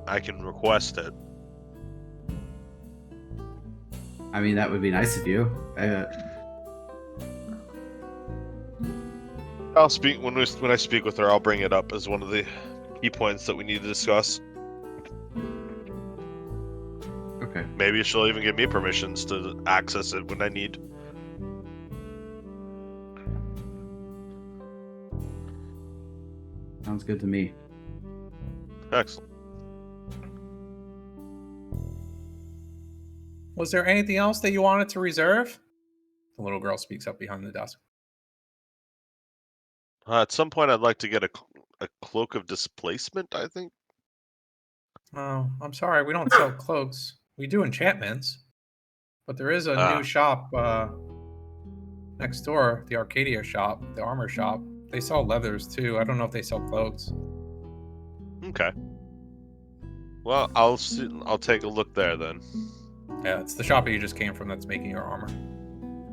I can request it. I mean, that would be nice of you. I'll speak when I speak with her. I'll bring it up as one of the key points that we need to discuss. Okay. Maybe she'll even give me permissions to access it when I need. Sounds good to me. Excellent. Was there anything else that you wanted to reserve? The little girl speaks up behind the desk. At some point, I'd like to get a cloak of displacement, I think. Oh, I'm sorry. We don't sell cloaks. We do enchantments. But there is a new shop next door, the Arcadia shop, the armor shop. They sell leathers, too. I don't know if they sell cloaks. Okay. Well, I'll take a look there, then. Yeah, it's the shop that you just came from that's making your armor.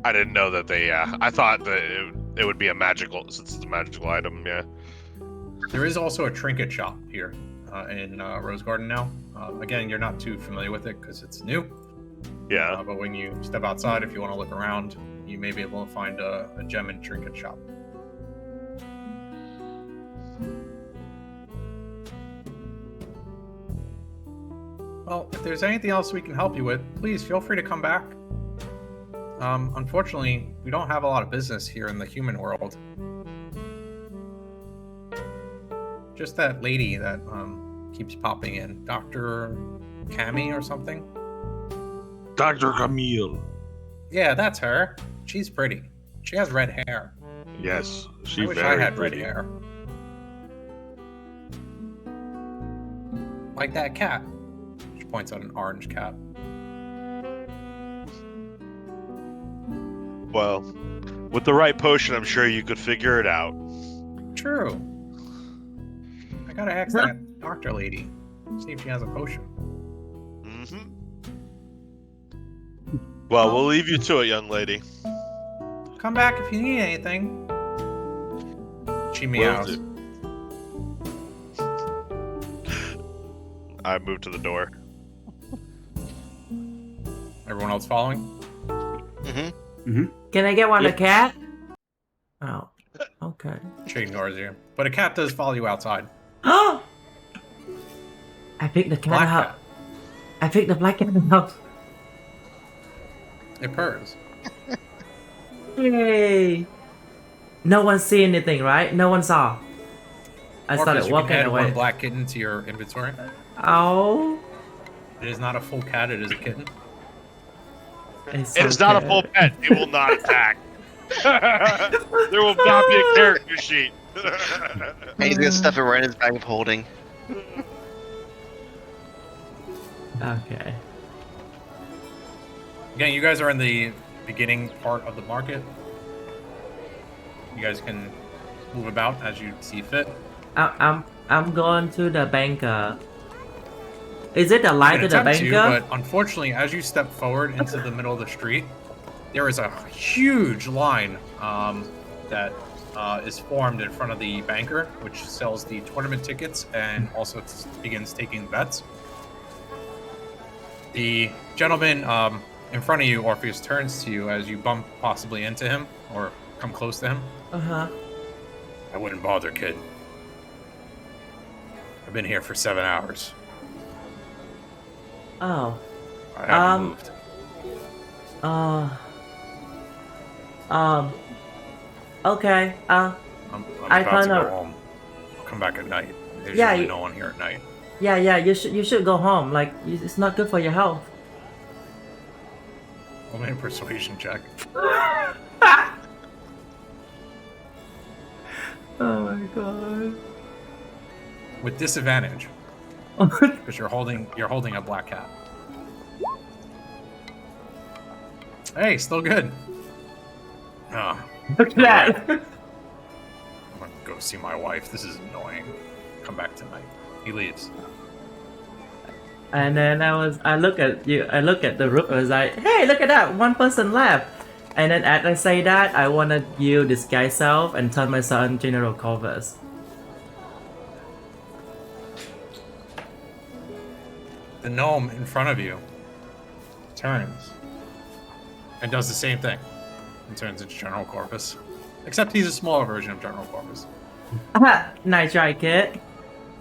I didn't know that they, I thought that it would be a magical, since it's a magical item, yeah. There is also a trinket shop here in Rosegarden now. Again, you're not too familiar with it because it's new. Yeah. But when you step outside, if you want to look around, you may be able to find a gem and trinket shop. Well, if there's anything else we can help you with, please feel free to come back. Unfortunately, we don't have a lot of business here in the human world. Just that lady that keeps popping in, Dr. Cammy or something. Dr. Camille. Yeah, that's her. She's pretty. She has red hair. Yes, I she's wish very I had pretty. red hair. Like that cat. She points at an orange cat. Well, with the right potion, I'm sure you could figure it out. True. I gotta ask that doctor lady. See if she has a potion. Mm-hmm. Well, we'll leave you to it, young lady. Come back if you need anything. She Will meows. do. I moved to the door. Everyone else following? Mm-hmm. Mm-hmm. Can I get one Yeah. a cat? Oh, okay. She ignores you. But a cat does follow you outside. I picked the cat Black up. cat. I picked the black cat up. It purrs. Yay! No one see anything, right? No one saw. I Orpheus, started you walking can add away. one black kitten to your inventory. Oh, It is not a full cat, it is a kitten. it's It is not a full pet. It will not attack. There will not be a character sheet. And he's gonna stuff it right in his bag of holding. Okay. Again, you guys are in the beginning part of the market. You guys can move about as you see fit. I'm going to the banker. Is it the You line can to the attempt to, banker? but unfortunately, as you step forward into the middle of the street, there is a huge line that is formed in front of the banker, which sells the tournament tickets and also begins taking bets. The gentleman in front of you, Orpheus, turns to you as you bump possibly into him or come close to him. Uh-huh. I wouldn't bother, kid. I've been here for 7 hours. Oh. I haven't moved. Okay. I'm I about to kinda- go home. I'll come back at night. There's Yeah, usually you- no one here at night. Yeah. You should go home. Like, it's not good for your health. I'll make a persuasion check. Oh my god. With disadvantage. Because you're holding a black cat. Hey, still good. Oh, Look at that. I'm gonna go see my wife. This is annoying. Come back tonight. He leaves. And then I look at you. I look at the roof. I was like, hey, look at that. One person left. And then as I say that, I wanna use disguise self and turn myself into General Corvus. The gnome in front of you turns and does the same thing and turns into General Corvus. Except he's a smaller version of General Corvus. Nice try, kid.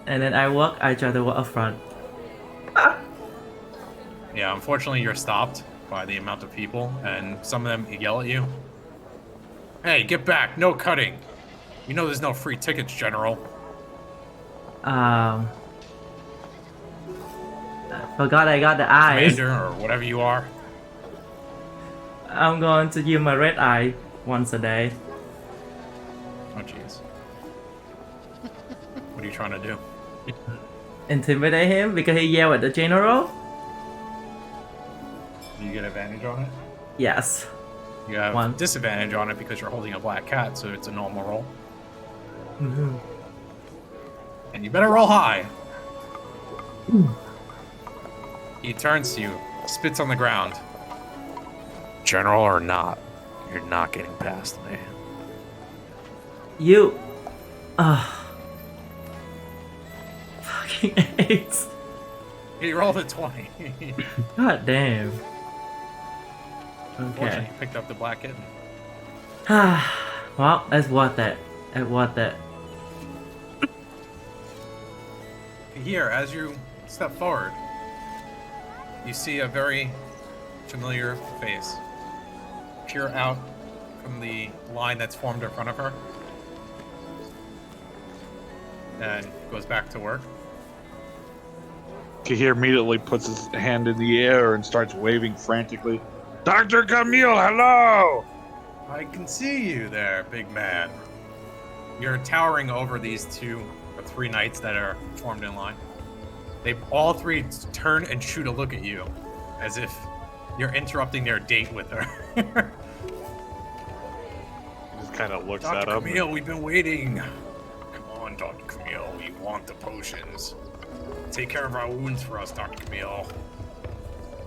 And then I try to walk up front. Yeah, unfortunately you're stopped by the amount of people, and some of them yell at you. Hey, get back! No cutting! You know there's no free tickets, General. I forgot I got the eyes. Commander, or whatever you are. I'm going to use my red eye once a day. Oh, jeez. What are you trying to do? Intimidate him because he yelled at the general? Do you get advantage on it? Yes. You have One. disadvantage on it because you're holding a black cat, so it's a normal roll. Mhm. And you better roll high. He turns to you, spits on the ground. General or not, you're not getting past me. You. Fucking AIDS. He rolled a 20. God damn. Fortunately, Okay. you picked up the black kitten. Well, that's worth it. It's worth it. Here, as you step forward, you see a very familiar face peer out from the line that's formed in front of her and goes back to work. Kahir immediately puts his hand in the air and starts waving frantically. Dr. Camille, hello! I can see you there, big man. You're towering over these 2 or 3 knights that are formed in line. They all 3 turn and shoot a look at you, as if you're interrupting their date with her. Just kind of looks Dr. at him. Camille, we've been waiting. Come on, Dr. Camille, we want the potions. Take care of our wounds for us, Dr. Camille.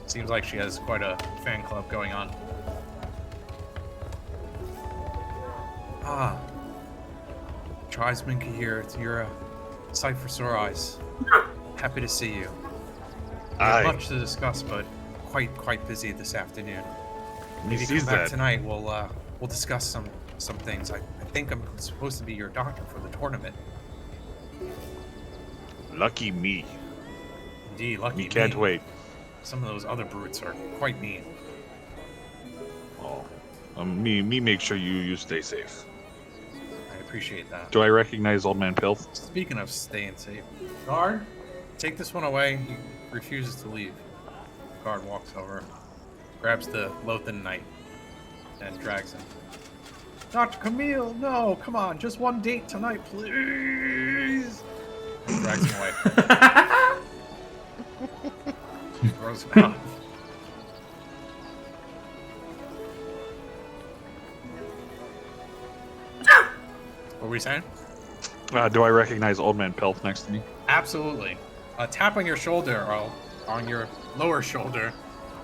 Seems like she has quite a fan club going on. Ah. Tribesman here. You're a sight for sore eyes. Happy to see you. We have Aye. much to discuss, but quite busy this afternoon. He If you sees come back that. tonight, we'll discuss some some things. I think I'm supposed to be your doctor for the tournament. Lucky me. Indeed, lucky Me can't me. wait. Some of those other brutes are quite mean. Oh, me make sure you stay safe. I appreciate that. Do I recognize Old Man Pilth? Speaking of staying safe, guard, take this one away. He refuses to leave. Guard walks over, grabs the Lothan Knight, and drags him. Dr. Camille, no, come on, just one date tonight, please. And drags him away. Throws him out. What were we saying? Do I recognize Old Man Pilth next to me? Absolutely. A tap on your shoulder, or on your lower shoulder,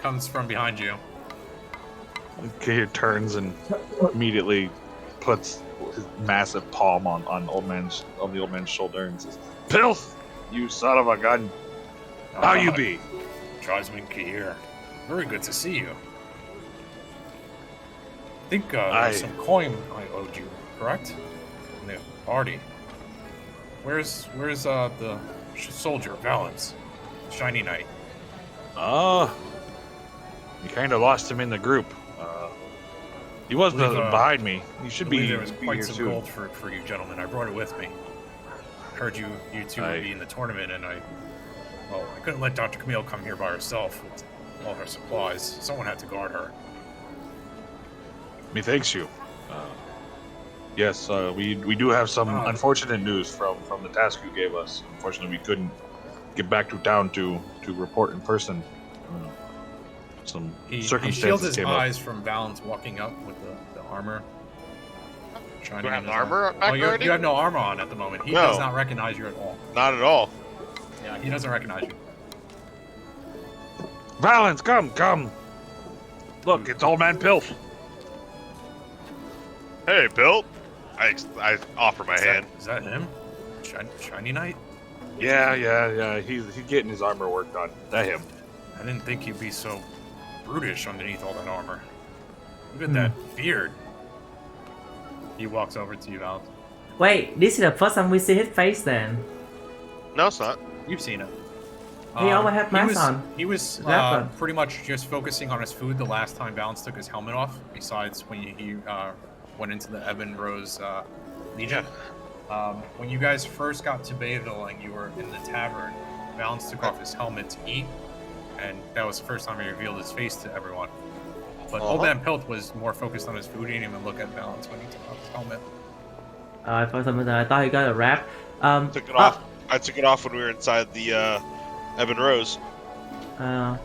comes from behind you. Okay, he turns and immediately puts his massive palm on the old man's shoulder and says, "Pilth, you son of a gun! How you be?" Tribesman Kier. Very good to see you. I think Aye. some coin I owed you, correct? No, party. Where's the soldier, Valence? Shiny Knight. You kind of lost him in the group. He was behind me. He should be There was be quite here some soon. gold for you gentlemen. I brought it with me. Heard you two would be in the tournament, and I couldn't let Dr. Camille come here by herself with all her supplies. Someone had to guard her. Methinks you. Yes, we do have some unfortunate news from the task you gave us. Unfortunately, we couldn't get back to town to report in person. Some He circumstances shields his came eyes from Valence walking up with the armor. Do I have in his armor arm. back Oh, you already? have no armor on at the moment. He No. does not recognize you at all. Not at all. Yeah, he doesn't recognize you. Valence, come! Look, it's Old Man Pilth. Hey, Bill. I offer my hand. Is that him? Shiny Knight? Yeah. He's getting his armor work done. That him. I didn't think he'd be so brutish underneath all that armor. Look at that beard. He walks over to you, Valence. Wait, this is the first time we see his face then. No, it's not. You've seen it. He always had masks on. He was Leopard. pretty much just focusing on his food the last time Valence took his helmet off, besides when he went into the Evan Rose Legion. When you guys first got to Bayville and you were in the tavern, Valence took off his helmet to eat, and that was the first time he revealed his face to everyone. But Old Man Pilt was more focused on his food. He didn't even look at Valence when he took off his helmet. For some reason, I thought he got a wrap. Took it off. I took it off when we were inside the Evan Rose. Oh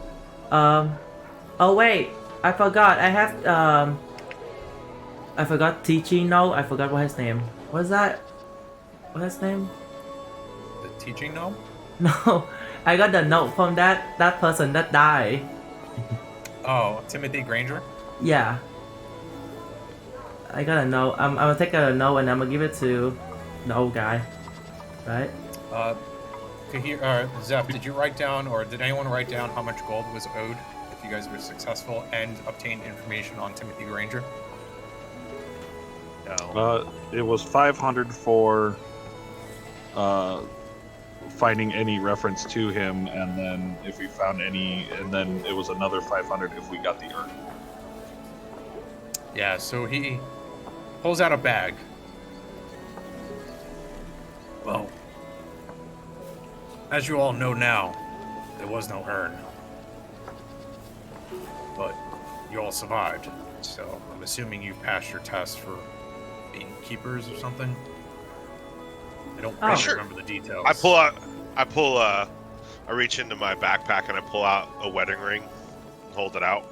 wait, I forgot. I forgot teaching note. I forgot what his name. What's that? What's his name? The teaching gnome? No, I got the note from that person that died. Oh, Timothy Granger? Yeah. I got a note. I'm gonna take a note and I'm gonna give it to the old guy. Right? Zeph, did you write down, or did anyone write down how much gold was owed if you guys were successful and obtained information on Timothy Granger? No. It was 500 for finding any reference to him, and then if we found any, and then it was another 500 if we got the urn. Yeah, so he pulls out a bag. Well, as you all know now, there was no urn. But you all survived, so I'm assuming you passed your test for being keepers or something. I don't really Sure. remember the details. I reach into my backpack and I pull out a wedding ring, and hold it out.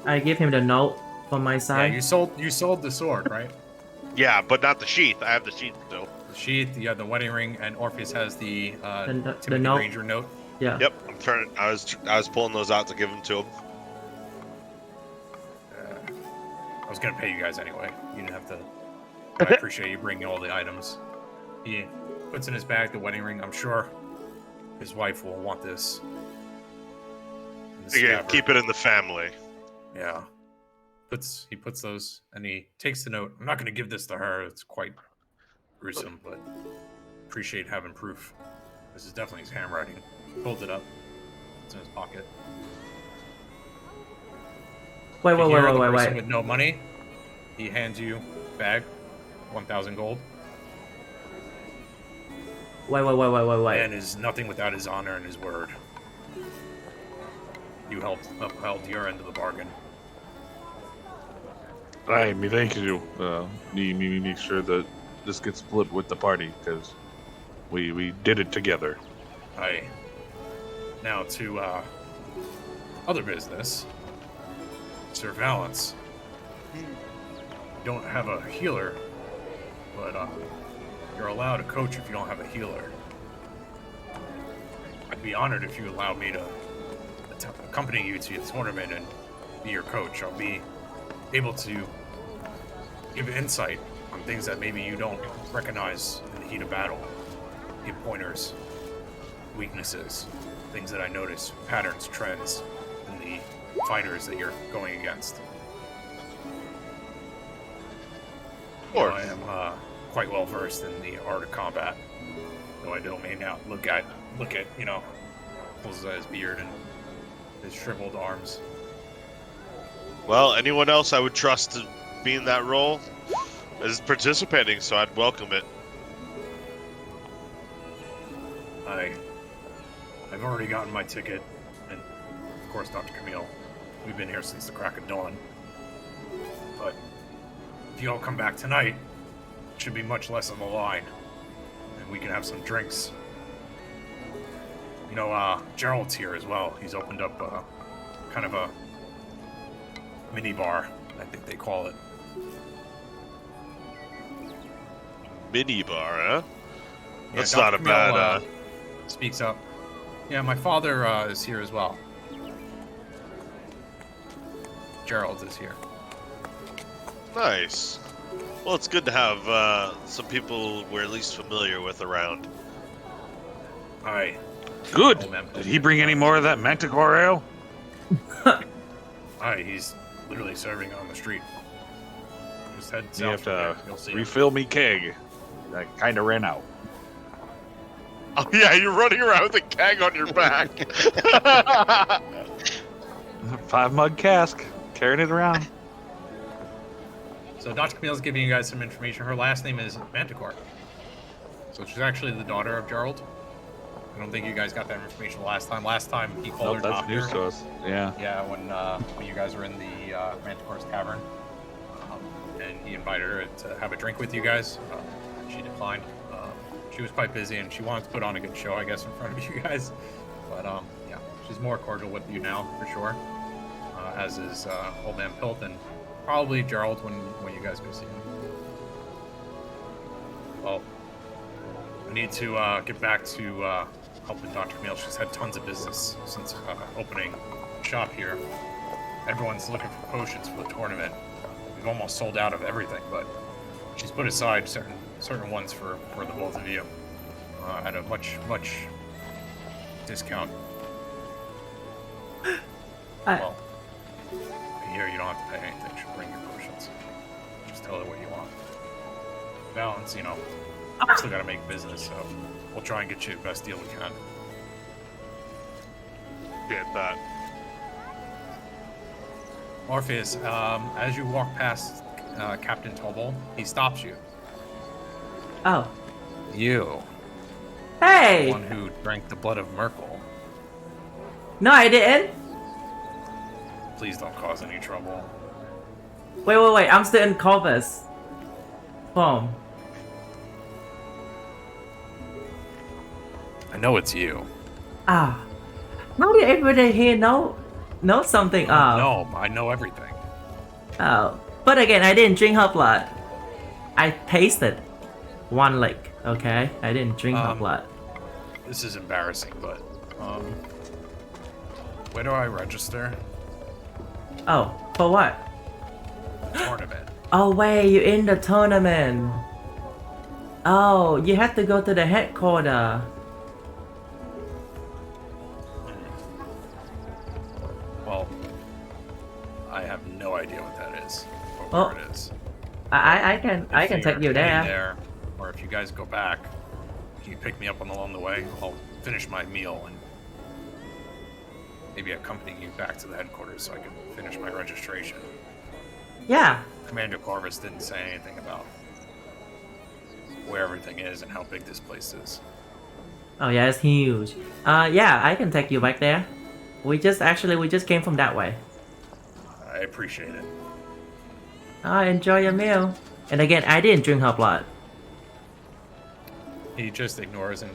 I give him the note from my Yeah, side. you sold the sword, right? Yeah, but not the sheath. I have the sheath still. The sheath, you have the wedding ring, and Orpheus has the Timothy note. Granger note. Yeah. Yep, I'm turning. I was pulling those out to give them to him. I was gonna pay you guys anyway. You didn't have to. But I appreciate you bringing all the items. He puts in his bag the wedding ring. I'm sure his wife will want this. In the Again, scabbard. keep it in the family. Yeah. he puts those, and he takes the note. I'm not going to give this to her. It's quite gruesome, but appreciate having proof. This is definitely his handwriting. Holds it up. It's in his pocket. Wait, If you wait, hear wait, the wait, person wait. with no money, he hands you bag, 1,000 gold. Wait. Man is nothing without his honor and his word. You upheld your end of the bargain. I mean, thank you. Need to make sure that this gets split with the party because we did it together. Aye. Now to other business. Sir Valance. You don't have a healer, but you're allowed a coach if you don't have a healer. I'd be honored if you allowed me to accompany you to the tournament and be your coach. I'll be able to give insight on things that maybe you don't recognize in the heat of battle. Give pointers, weaknesses, things that I notice, patterns, trends in the fighters that you're going against. Of course. I am quite well versed in the art of combat, though I may not look at pulls his beard and his shriveled arms. Well, anyone else I would trust to be in that role is participating, so I'd welcome it. I've already gotten my ticket, and of course, Dr. Camille, we've been here since the crack of dawn. But if you all come back tonight, it should be much less of a line, and we can have some drinks. You know, Gerald's here as well. He's opened up kind of a mini bar, I think they call it. Mini bar, huh? Yeah, That's Dr. not a Camille, bad. Speaks up. Yeah, my father is here as well. Gerald is here. Nice. Well, it's good to have some people we're at least familiar with around. Aye. Good. Oh, man. Did he bring any more of that Manticore ale? Aye, he's literally serving on the street. Just head south You have from to there, you'll see him. refill me keg. I kind of ran out. Oh yeah, you're running around with a keg on your back. 5-mug cask, carrying it around. So Dr. Camille's giving you guys some information. Her last name is Manticore. So she's actually the daughter of Gerald. I don't think you guys got that information last time. Last time he called her That's doctor. news to us. Yeah. Yeah, when you guys were in the Manticore's tavern, and he invited her to have a drink with you guys. She declined. She was quite busy, and she wanted to put on a good show, I guess, in front of you guys. But yeah, she's more cordial with you now, for sure. As is Old Man Pilt, and probably Gerald when you guys go see him. Well, I need to get back to helping Dr. Camille. She's had tons of business since opening shop here. Everyone's looking for potions for the tournament. We've almost sold out of everything, but she's put aside certain ones for the both of you at a much discount. Well, here you don't have to pay anything. She'll bring your potions. Just tell her what you want. Balance, still gotta make business, so we'll try and get you the best deal we can. Get that. Orpheus, as you walk past Captain Tobol, he stops you. Oh. You, the Hey! one who drank the blood of Merkel. No, I didn't. Please don't cause any trouble. Wait. I'm still in Corvus. Boom. I know it's you. Ah. How did everybody here know something? No, I know everything. Oh. But again, I didn't drink her blood. I tasted one lick, okay? I didn't drink her blood. This is embarrassing, but where do I register? Oh, for what? Tournament. Oh wait, you're in the tournament. Oh, you have to go to the headquarters. Well, I have no idea what that is, or Oh. where it is. I can If take you're you heading there. or if you guys go back, can you pick me up along the way? I'll finish my meal and maybe accompany you back to the headquarters so I can finish my registration. Yeah. Commander Corvus didn't say anything about where everything is and how big this place is. Oh yeah, it's huge. Yeah, I can take you back there. We just came from that way. I appreciate it. Enjoy your meal. And again, I didn't drink her blood. He just ignores and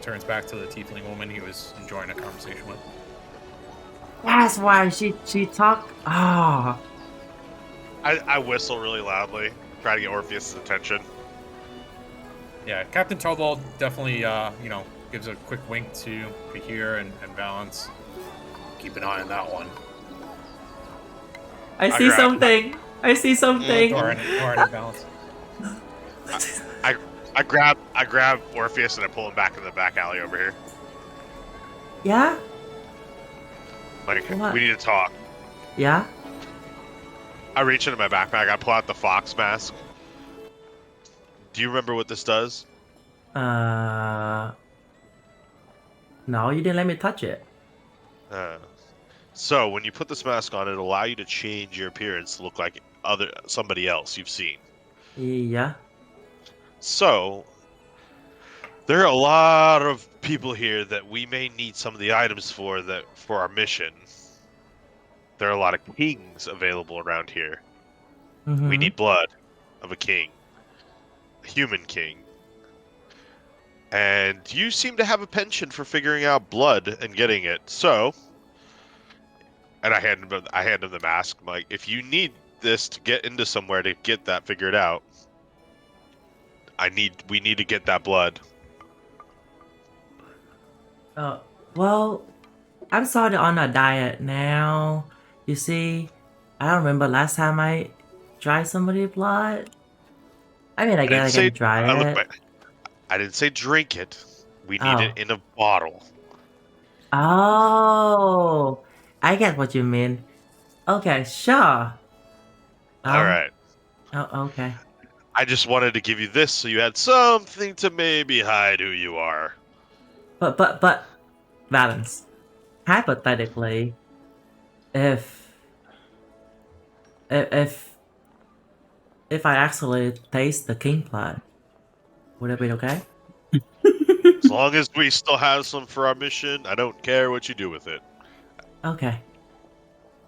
turns back to the tiefling woman he was enjoying a conversation with. That's why she talked. Ah. I whistle really loudly, try to get Orpheus's attention. Yeah, Captain Tobal definitely, gives a quick wink to Kahir and Valance. Keep an eye on that one. I see grab- something. I see something. Doran and Valance. I grab Orpheus and I pull him back in the back alley over here. Yeah. Like, What? we need to talk. Yeah. I reach into my backpack, I pull out the fox mask. Do you remember what this does? No, you didn't let me touch it. So when you put this mask on, it'll allow you to change your appearance to look like somebody else you've seen. Yeah. So there are a lot of people here that we may need some of the items for our mission. There are a lot of kings available around here. Mm-hmm. We need blood of a king, a human king. And you seem to have a penchant for figuring out blood and getting it. So, and I hand him the mask. I'm like, if you need this to get into somewhere to get that figured out, we need to get that blood. Well, I'm sort of on a diet now. You see, I don't remember last time I tried somebody's blood. I mean, I guess I can try it. I didn't say drink it. We need Oh. it in a bottle. Oh, I get what you mean. Okay, sure. All right. Oh, okay. I just wanted to give you this so you had something to maybe hide who you are. But, Valence. Hypothetically, if I actually taste the king blood, would it be okay? As long as we still have some for our mission, I don't care what you do with it. Okay.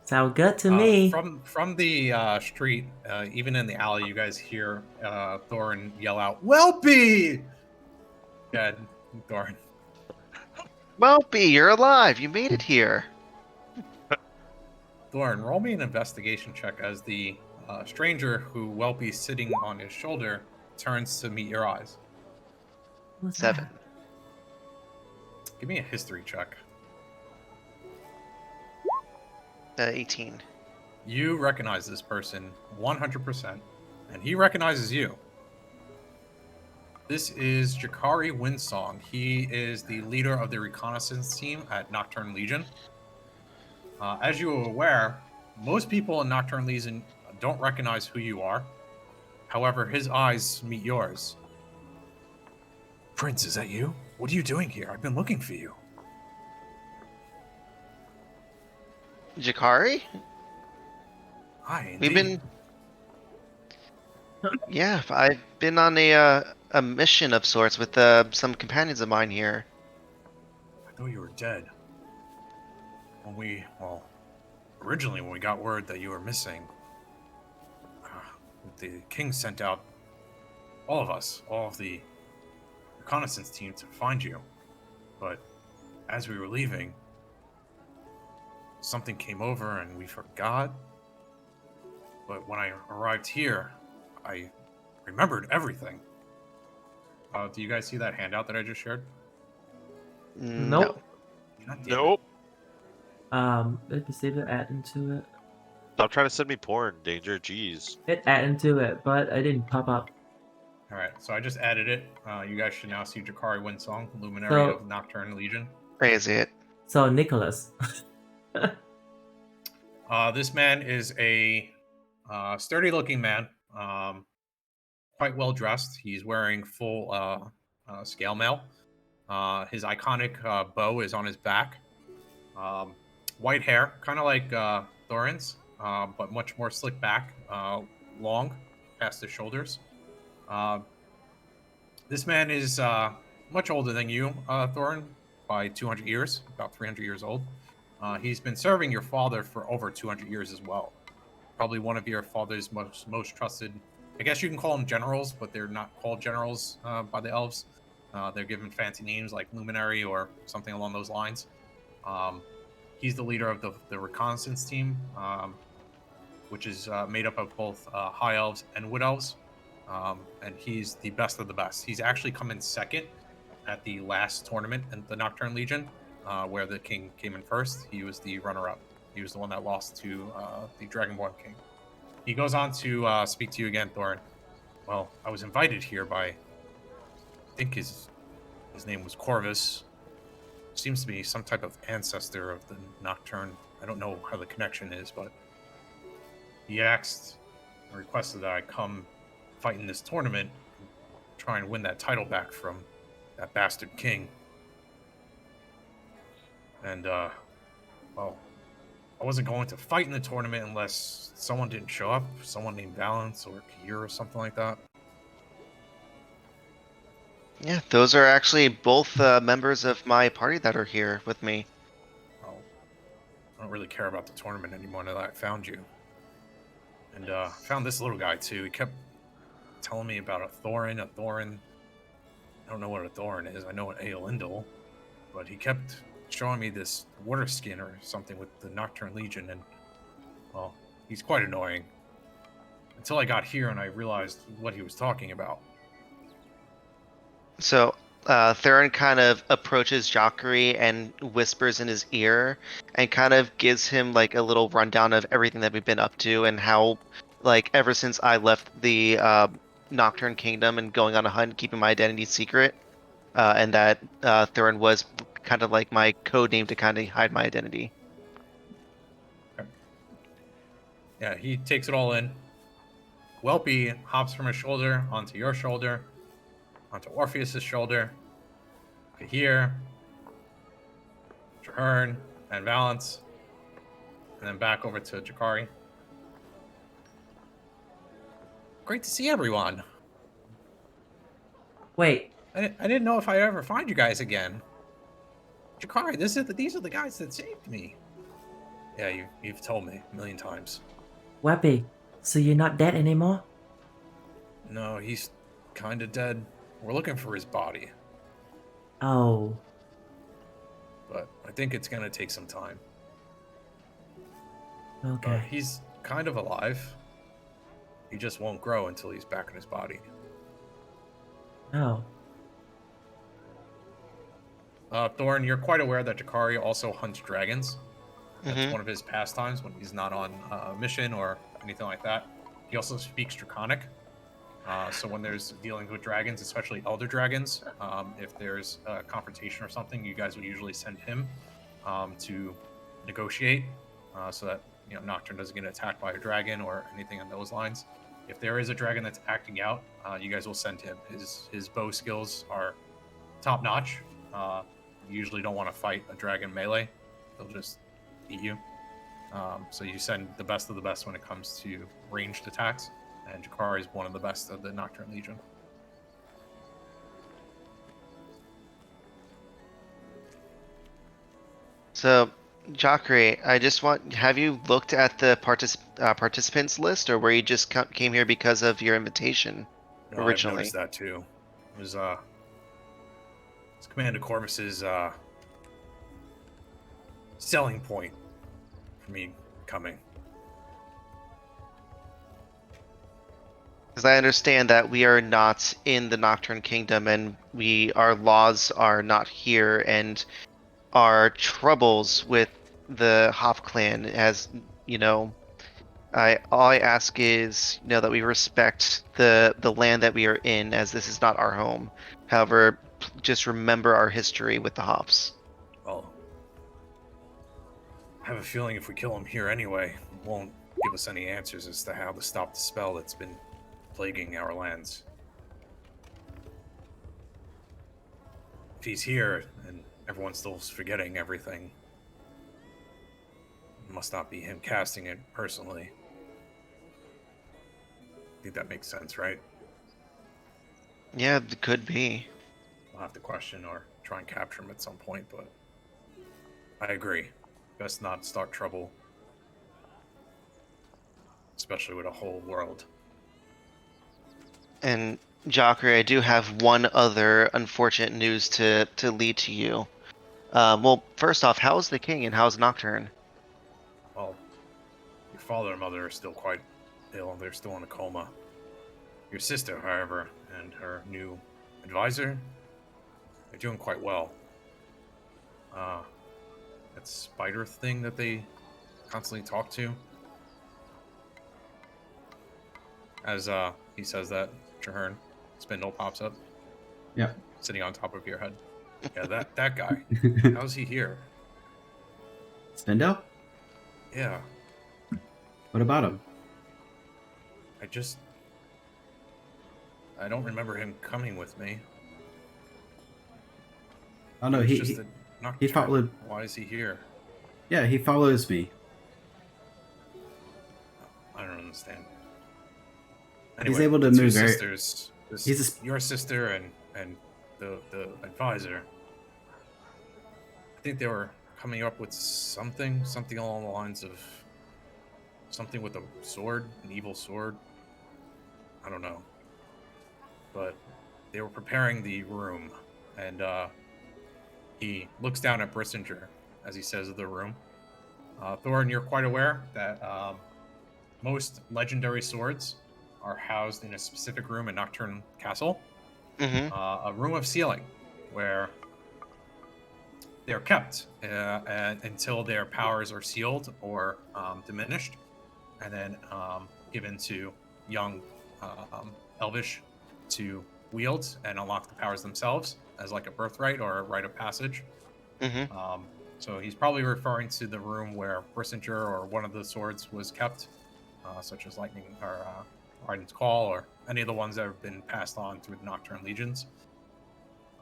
Sound good to me. From the street, even in the alley, you guys hear Thorin yell out, "Welpy!" Yeah, Thorin. Welpy, you're alive. You made it here. Thorin, roll me an investigation check as the stranger who Welpy's sitting on his shoulder turns to meet your eyes. What's 7. that? Give me a history check. 18. You recognize this person 100%, and he recognizes you. This is Jakari Windsong. He is the leader of the reconnaissance team at Nocturne Legion. As you are aware, most people in Nocturne Legion don't recognize who you are. However, his eyes meet yours. Prince, is that you? What are you doing here? I've been looking for you. Jakari? Hi, We've indeed. been. Yeah, I've been on a mission of sorts with some companions of mine here. I thought you were dead. Originally when we got word that you were missing, the king sent out all of the reconnaissance team to find you. But as we were leaving, something came over and we forgot. But when I arrived here, I remembered everything. Do you guys see that handout that I just shared? Nope. God damn it. Nope. Let me see if it add into it. Stop trying to send me porn, Danger. Jeez. It add into it, but it didn't pop up. All right, so I just added it. You guys should now see Jakari Windsong, Luminary So- of Nocturne Legion. Crazy it. So Nicholas. This man is a sturdy-looking man, quite well dressed. He's wearing full scale mail. His iconic bow is on his back. White hair, kind of like Thorin's, but much more slick back, long past his shoulders. This man is much older than you, Thorin, by 200 years, about 300 years old. He's been serving your father for over 200 years as well. Probably one of your father's most trusted. I guess you can call them generals, but they're not called generals by the elves. They're given fancy names like luminary or something along those lines. He's the leader of the reconnaissance team, which is made up of both high elves and wood elves. And he's the best of the best. He's actually come in second at the last tournament in the Nocturne Legion, where the king came in first. He was the runner-up. He was the one that lost to the Dragonborn king. He goes on to speak to you again, Thorin. Well, I was invited here by, I think his name was Corvus. Seems to be some type of ancestor of the Nocturne. I don't know how the connection is, but he asked and requested that I come fight in this tournament and try and win that title back from that bastard king. And, well, I wasn't going to fight in the tournament unless someone didn't show up, someone named Valance or Kier or something like that. Yeah, those are actually both members of my party that are here with me. Well, I don't really care about the tournament anymore now that I found you. And I found this little guy too. He kept telling me about a Thorin. I don't know what a Thorin is. I know an Aelindel, but he kept showing me this water skin or something with the Nocturne Legion, and well, he's quite annoying. Until I got here and I realized what he was talking about. So Theron kind of approaches Jacare and whispers in his ear and kind of gives him like a little rundown of everything that we've been up to and how, like, ever since I left the Nocturne Kingdom and going on a hunt, keeping my identity secret, and that Theron was kind of like my code name to kind of hide my identity. Yeah, he takes it all in. Welpy hops from his shoulder onto your shoulder, onto Orpheus's shoulder, to here, Traherne, and Valance, and then back over to Jacare. Great to see everyone. Wait, I didn't know if I'd ever find you guys again. Jacare, these are the guys that saved me. Yeah, you've told me a million times. Weppy, so you're not dead anymore? No, he's kind of dead. We're looking for his body, Oh, but I think it's gonna take some time. But okay. he's kind of alive. He just won't grow until he's back in his body. Oh, Thorin, you're quite aware that Jacare also hunts dragons. That's Mhm. one of his pastimes when he's not on mission or anything like that. He also speaks Draconic. So when there's dealing with dragons, especially elder dragons, if there's a confrontation or something, you guys would usually send him to negotiate, so that Nocturne doesn't get attacked by a dragon or anything on those lines. If there is a dragon that's acting out, you guys will send him. His bow skills are top notch. You usually don't want to fight a dragon melee; they'll just eat you. So you send the best of the best when it comes to ranged attacks. And Jacare is one of the best of the Nocturne Legion. So, Jacare, I just have you looked at the participants list, or were you just came here because of your invitation No, I've originally? noticed that too. It was it's Commander Corvus's selling point for me coming. Because I understand that we are not in the Nocturne Kingdom, and our laws are not here, and our troubles with the Hop clan, as all I ask is that we respect the land that we are in, as this is not our home. However, just remember our history with the Hops. Well, I have a feeling if we kill him here anyway, it won't give us any answers as to how to stop the spell that's been plaguing our lands. If he's here and everyone's still forgetting everything, it must not be him casting it personally. I think that makes sense, right? Yeah, it could be. We'll have to question or try and capture him at some point, but I agree. Best not start trouble. Especially with a whole world. And Jocker, I do have one other unfortunate news to lead to you. Well, first off, how's the king and how's Nocturne? Well, your father and mother are still quite ill. They're still in a coma. Your sister, however, and her new advisor, they're doing quite well. That spider thing that they constantly talk to. As he says that, Traherne, Spindle pops up. Yeah. Sitting on top of your head. Yeah, that guy. How's he here? Spindo? Yeah, What about him? I don't remember him coming with me. Oh no, It's he just he, a Nocturne. he followed. Why is he here? Yeah, he follows me. I don't understand. He's able to the two move very- sisters. Your sister and the advisor. I think they were coming up with something along the lines of something with a sword, an evil sword. I don't know, but they were preparing the room, and he looks down at Brissinger as he says of the room. Thorin, you're quite aware that most legendary swords are housed in a specific room in Nocturne Castle, Mm-hmm. a room of sealing, where they're kept until their powers are sealed or diminished, and then given to young Elvish to wield and unlock the powers themselves as like a birthright or a rite of passage. Mm-hmm. So he's probably referring to the room where Brissinger or one of the swords was kept, such as Lightning or Raiden's Call, or any of the ones that have been passed on through the Nocturne Legions.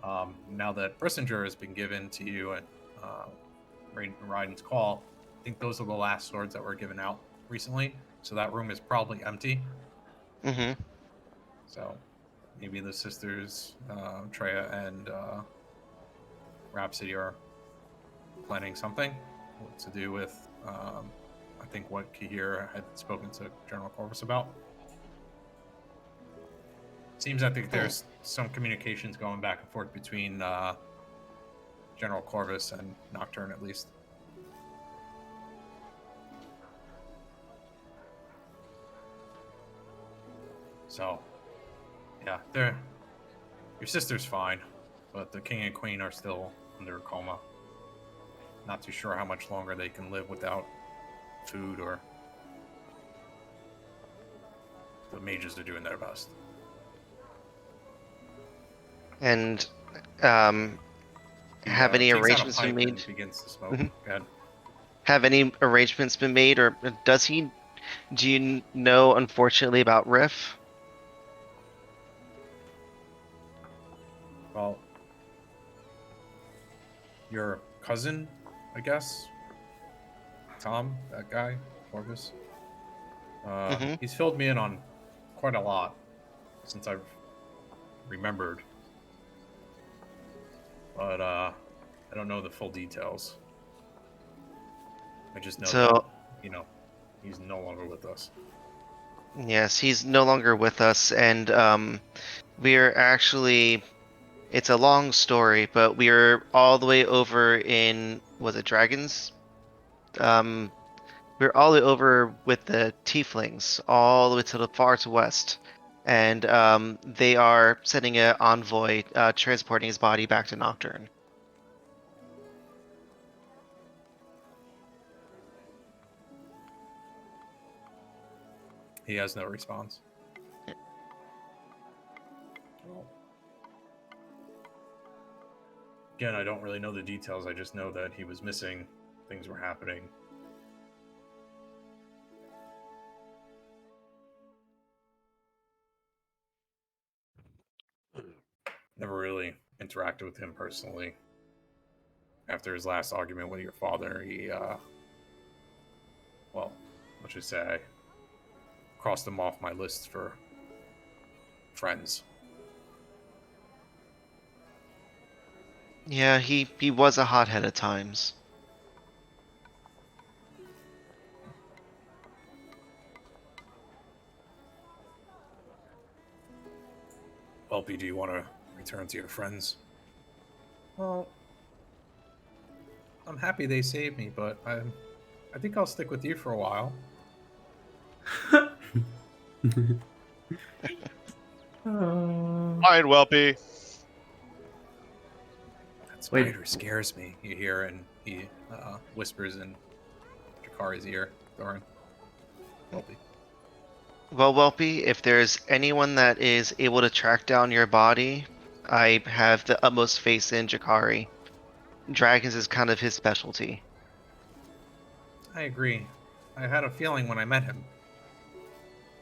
Now that Brissinger has been given to you and Raiden's Call, I think those are the last swords that were given out recently. So that room is probably empty. Mm-hmm. So maybe the sisters, Treya and Rhapsody, are planning something to do with, I think, what Kahir had spoken to General Corvus about. Seems I think there's some communications going back and forth between General Corvus and Nocturne, at least. So, yeah, your sister's fine, but the king and queen are still under a coma. Not too sure how much longer they can live without food, or the mages are doing their best. And He, have any takes out a arrangements pipe been made? and begins to smoke. Mhm. Go ahead. Have any arrangements been made, or does he? Do you know, unfortunately, about Riff? Well, your cousin, I guess, Tom, that guy, Corvus. Mhm. He's filled me in on quite a lot since I've remembered, but I don't know the full details. I just know So, that he's no longer with us. yes, he's no longer with us, and we're actually. It's a long story, but we're all the way over in, was it Dragons? We're all the way over with the Tieflings, all the way to the far to west, and they are sending an envoy transporting his body back to Nocturne. He has no response. Well, again, I don't really know the details. I just know that he was missing. Things were happening. Never really interacted with him personally. After his last argument with your father, he, well, let's just say I crossed him off my list for friends. Yeah, he was a hothead at times. Welpy, do you want to return to your friends? Well, I'm happy they saved me, but I think I'll stick with you for a while. Fine, Welpy. That Wait. spider scares me, you hear, and he whispers in Jakari's ear, Thorin. Welpy. Well, Welpy, if there's anyone that is able to track down your body, I have the utmost faith in Jakari. Dragons is kind of his specialty. I agree. I had a feeling when I met him.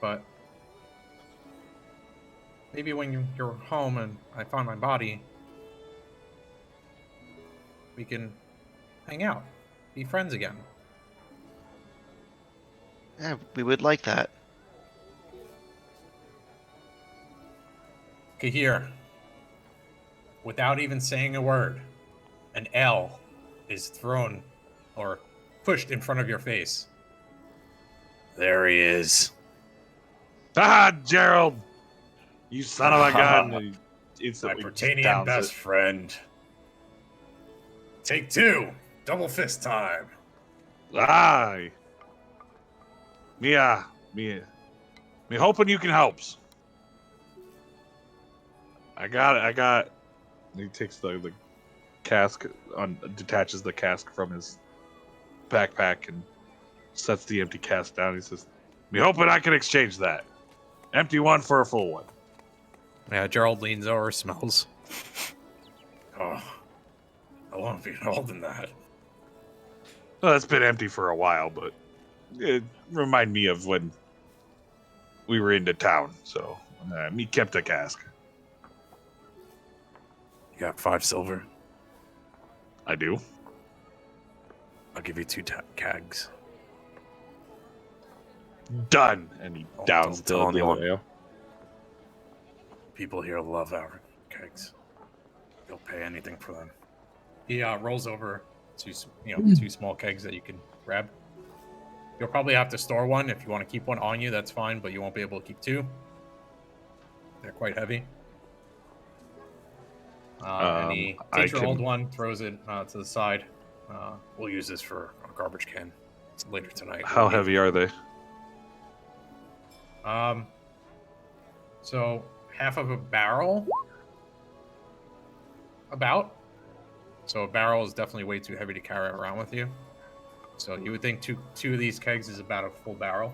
But maybe when you're home and I find my body, we can hang out, be friends again. Yeah, we would like that. Kahir, without even saying a word, an L is thrown or pushed in front of your face. There he is. Ah, Gerald! You son of a gun! He My instantly just Britannian downs best it. friend. Take two. Double fist time. Aye. Me hoping you can help. I got. He takes the cask, detaches the cask from his backpack and sets the empty cask down. He says, "Me hoping I can exchange that empty one for a full one." Yeah, Gerald leans over, smells. Oh, how long have you been holding that? Well, it's been empty for a while, but it reminded me of when we were into town. So me kept a cask. You got 5 silver. I do. I'll give you 2 kegs. Done. And he Oh, downs don't tell the anyone. ale. People here love our kegs. They'll pay anything for them. He rolls over to 2 small kegs that you can grab. You'll probably have to store one. If you want to keep one on you, that's fine, but you won't be able to keep 2. They're quite heavy. And he I takes your old can- one, throws it to the side. We'll use this for a garbage can later tonight. How heavy are they? So half of a barrel, about. So a barrel is definitely way too heavy to carry around with you. So you would think two of these kegs is about a full barrel.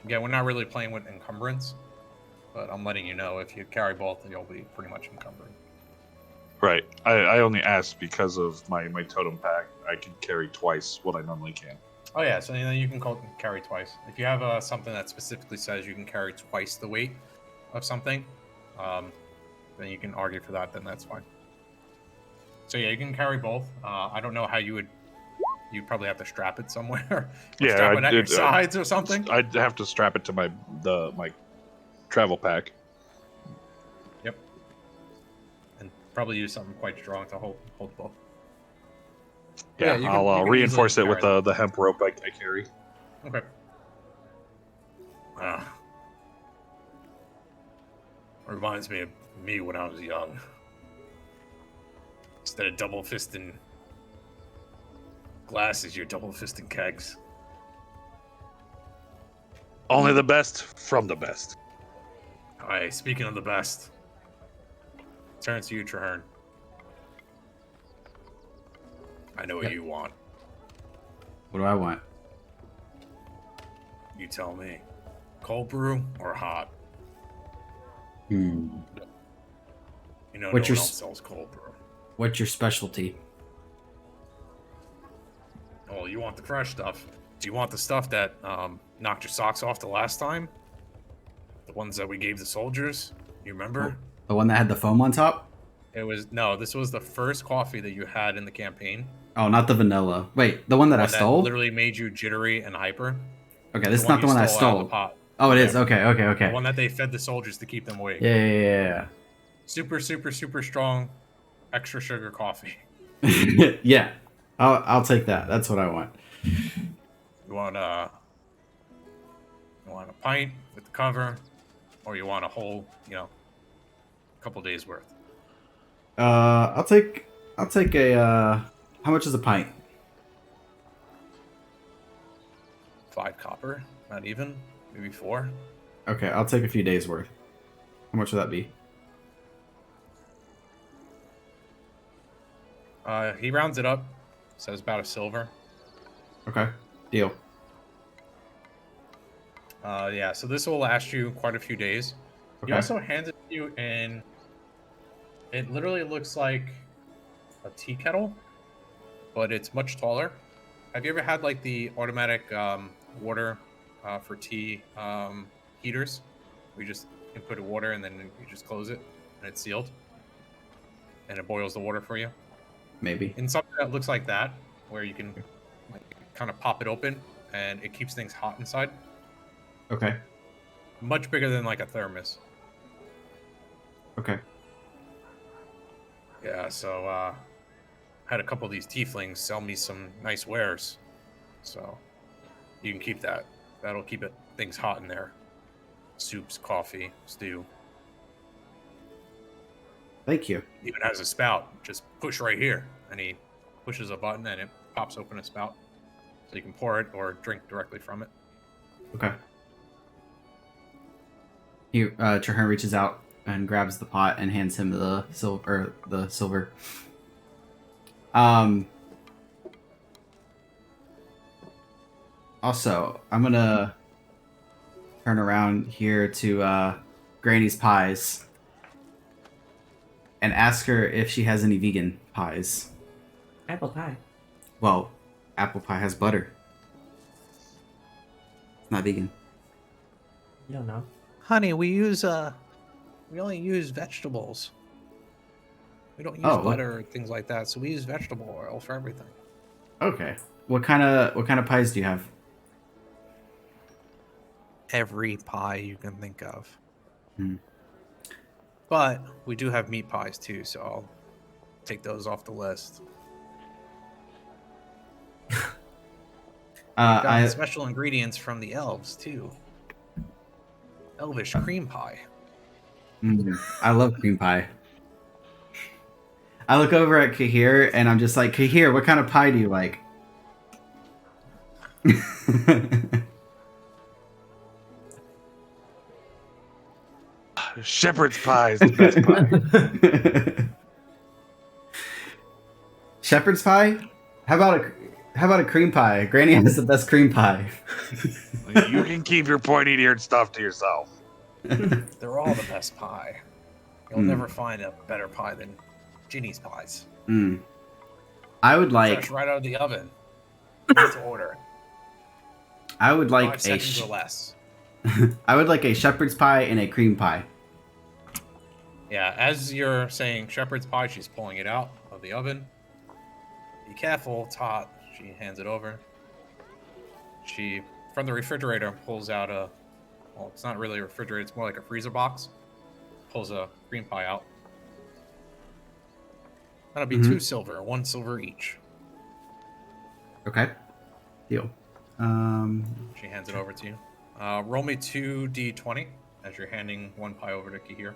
Again, we're not really playing with encumbrance, but I'm letting you know if you carry both, you'll be pretty much encumbered. Right. I only asked because of my totem pack. I can carry twice what I normally can. Oh yeah, so then you can carry twice. If you have something that specifically says you can carry twice the weight of something, then you can argue for that. Then that's fine. So yeah, you can carry both. I don't know how you'd probably have to strap it somewhere. Or Yeah, strap it at your sides or something. I'd have to strap it to my travel pack. Yep. And probably use something quite strong to hold both. Yeah, you can I'll reinforce easily it with carry the hemp rope I carry. Okay. Reminds me of me when I was young. Instead of double fisting glasses, you're double fisting kegs. Only the best from the best. Alright, speaking of the best, turn to you, Traherne. I know what you want. What do I want? You tell me. Cold brew or hot? Hmm. You know, What's no your one else sells cold brew. What's your specialty? Oh, you want the fresh stuff. Do you want the stuff that knocked your socks off the last time? The ones that we gave the soldiers? You remember? The one that had the foam on top? This was the first coffee that you had in the campaign. Oh, not the vanilla. Wait, the one that I stole? Literally made you jittery and hyper. Okay, this is not the one I Out of stole. the pot. Oh, it Yeah. is. Okay. The one that they fed the soldiers to keep them awake. Yeah. Super, super, super strong, extra sugar coffee. Yeah. I'll take that. That's what I want. You want a pint with the cover, or you want a whole, couple days worth? I'll take a how much is a pint? 5 copper, not even, maybe 4. Okay, I'll take a few days worth. How much would that be? He rounds it up, says about a silver. Okay, deal. Yeah, so this will last you quite a few days. Okay. He also hands it to you, and it literally looks like a tea kettle, but it's much taller. Have you ever had like the automatic water for tea heaters? We just input water and then you just close it and it's sealed, and it boils the water for you. Maybe. In something that looks like that, where you can kind of pop it open and it keeps things hot inside. Okay. Much bigger than like a thermos. Okay. Yeah, so I had a couple of these tieflings sell me some nice wares. So you can keep that. That'll keep things hot in there. Soups, coffee, stew. Thank you. Even has a spout. Just push right here. And he pushes a button and it pops open a spout. So you can pour it or drink directly from it. Okay. Traherne reaches out and grabs the pot and hands him the silver. Also, I'm gonna turn around here to Granny's Pies and ask her if she has any vegan pies. Apple pie. Well, apple pie has butter. It's not vegan. You don't know. Honey, we only use vegetables. We don't use butter or things like that, so we use vegetable oil for everything. Okay. What kind of pies do you have? Every pie you can think of. Hmm. But we do have meat pies too, so I'll take those off the list. Got special ingredients from the elves too. Elvish cream pie. I love cream pie. I look over at Kahir and I'm just like, Kahir, what kind of pie do you like? Shepherd's pie is the best pie. Shepherd's pie? How about a cream pie? Granny has the best cream pie. You can keep your pointy-eared stuff to yourself. They're all the best pie. You'll never find a better pie than Ginny's pies. I would like fresh right out of the oven. Let's order. I would like 5 seconds or less. I would like a shepherd's pie and a cream pie. Yeah, as you're saying shepherd's pie, she's pulling it out of the oven. Be careful, it's hot. She hands it over. She, from the refrigerator, pulls out well, it's not really a refrigerator, it's more like a freezer box. Pulls a cream pie out. That'll be 2 silver, 1 silver each. Okay. Deal. She hands it over to you. Roll me 2d20 as you're handing 1 pie over to Kahir.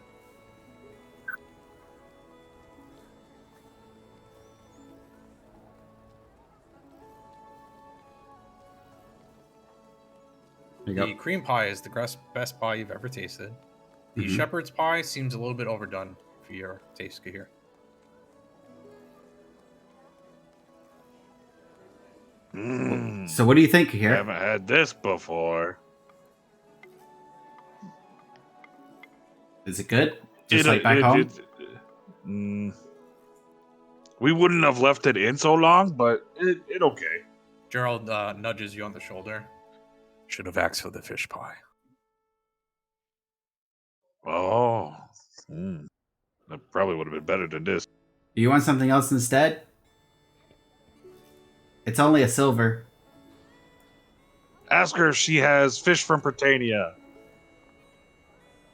The cream pie is the best pie you've ever tasted. The shepherd's pie seems a little bit overdone for your taste, Kahir. So what do you think I here? haven't had this before. Is it good? Just like back home? We wouldn't have left it in so long, but it okay. Gerald nudges you on the shoulder. Should have asked for the fish pie. Oh, that probably would have been better than this. Do you want something else instead? It's only a silver. Ask her if she has fish from Britannia.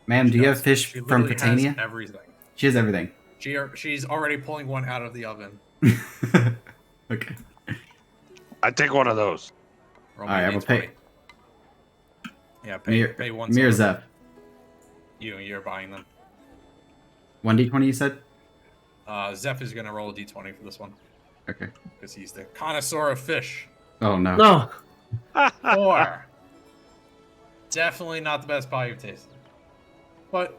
Ma'am, do you have fish She from literally has Britannia? everything. She has everything. She's already pulling one out of the oven. Okay. I take one of those. Roll All right, me a I will D20. pay. Yeah, Mir, pay one. Mir silver. Zeph. You're buying them. 1d20 you said? Zeph is gonna roll a D20 for this one Okay. because he's the connoisseur of fish. Oh no. No. 4. Definitely not the best pie you've tasted, but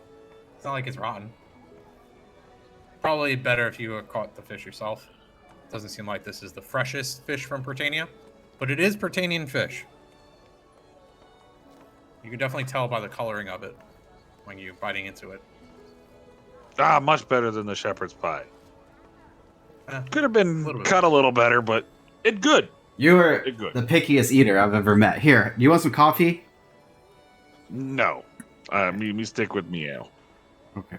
it's not like it's rotten. Probably better if you caught the fish yourself. Doesn't seem like this is the freshest fish from Britannia, but it is Britannian fish. You can definitely tell by the coloring of it when you're biting into it. Much better than the shepherd's pie. Eh, Could have been little bit. cut a little better, but it good. You are It's good. the pickiest eater I've ever met. Here, do you want some coffee? No. Me stick with meow. Okay.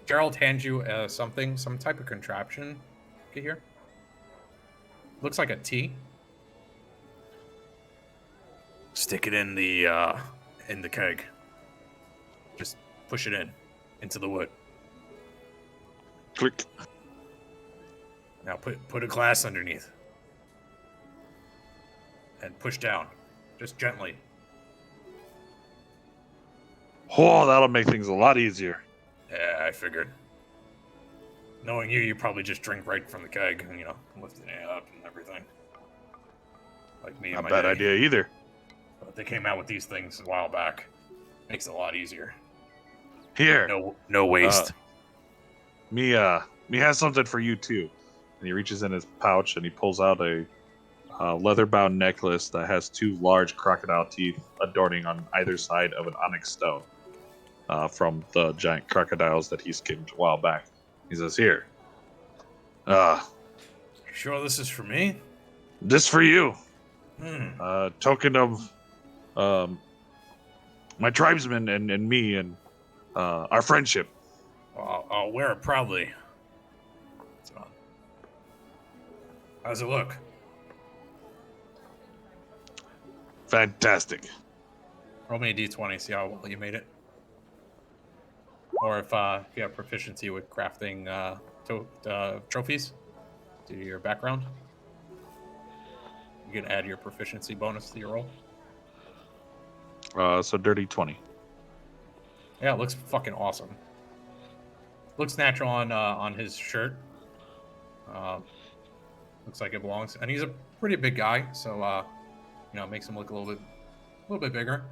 Gerald hands you some type of contraption. Get here. Looks like a T. Stick it in the keg. Just push it into the wood. Click. Now put a glass underneath. And push down. Just gently. Oh, that'll make things a lot easier. Yeah, I figured. Knowing you probably just drink right from the keg and, lifting it up and everything. Like me and Not my bad day. idea either. But they came out with these things a while back. Makes it a lot easier. Here. No waste. Me has something for you too. And he reaches in his pouch and he pulls out a leather-bound necklace that has 2 large crocodile teeth adorning on either side of an onyx stone from the giant crocodiles that he skinned a while back. He says, "Here, You sure this is for me? this for you, Hmm. token of my tribesmen and me and our friendship." I'll wear it proudly. So, how's it look? Fantastic. Roll me a d20, see how well you made it. Or if you have proficiency with crafting trophies to your background, you can add your proficiency bonus to your roll. So dirty 20. Yeah, it looks fucking awesome. Looks natural on his shirt. Looks like it belongs, and he's a pretty big guy, so makes him look a little bit bigger.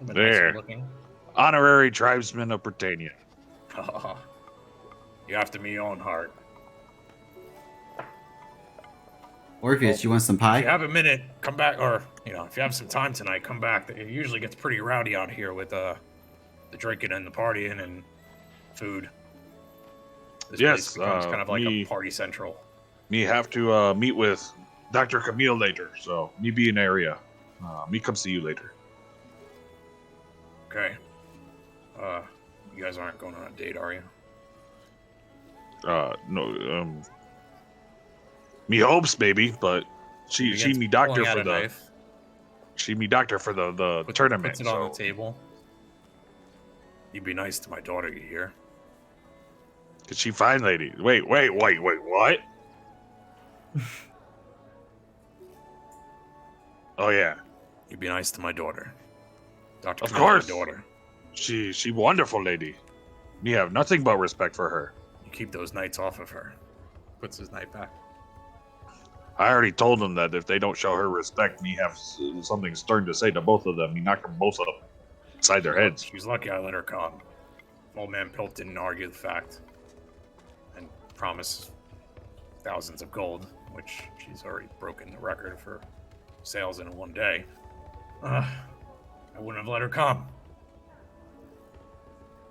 A little bit nicer There. looking. Honorary tribesman of Britannia. You have to me your own heart. Orpheus, you want some If you pie? have a minute, come back, or if you have some time tonight, come back. It usually gets pretty rowdy out here with the drinking and the partying and food. This Yes, place becomes kind of like me- a party central. Me have to meet with Dr. Camille later, so me be in area. Me come see you later. Okay. You guys aren't going on a date, are you? No, me hopes maybe, but she Begins me doctor pulling out for a the knife, tournament. puts it on so the table. You be nice to my daughter, you hear? Is she fine, lady? Wait, what? Oh yeah, You be nice to my daughter. Dr. Of Camille's course. my daughter. she wonderful lady. Me have nothing but respect for her. You keep those knights off of her. Puts his knife back. I already told them that if they don't show her respect, me have something stern to say to both of them. Me knock them both up inside their heads. She's lucky I let her come. Old man Pilt didn't argue the fact. And promised thousands of gold, which she's already broken the record for sales in one day. I wouldn't have let her come.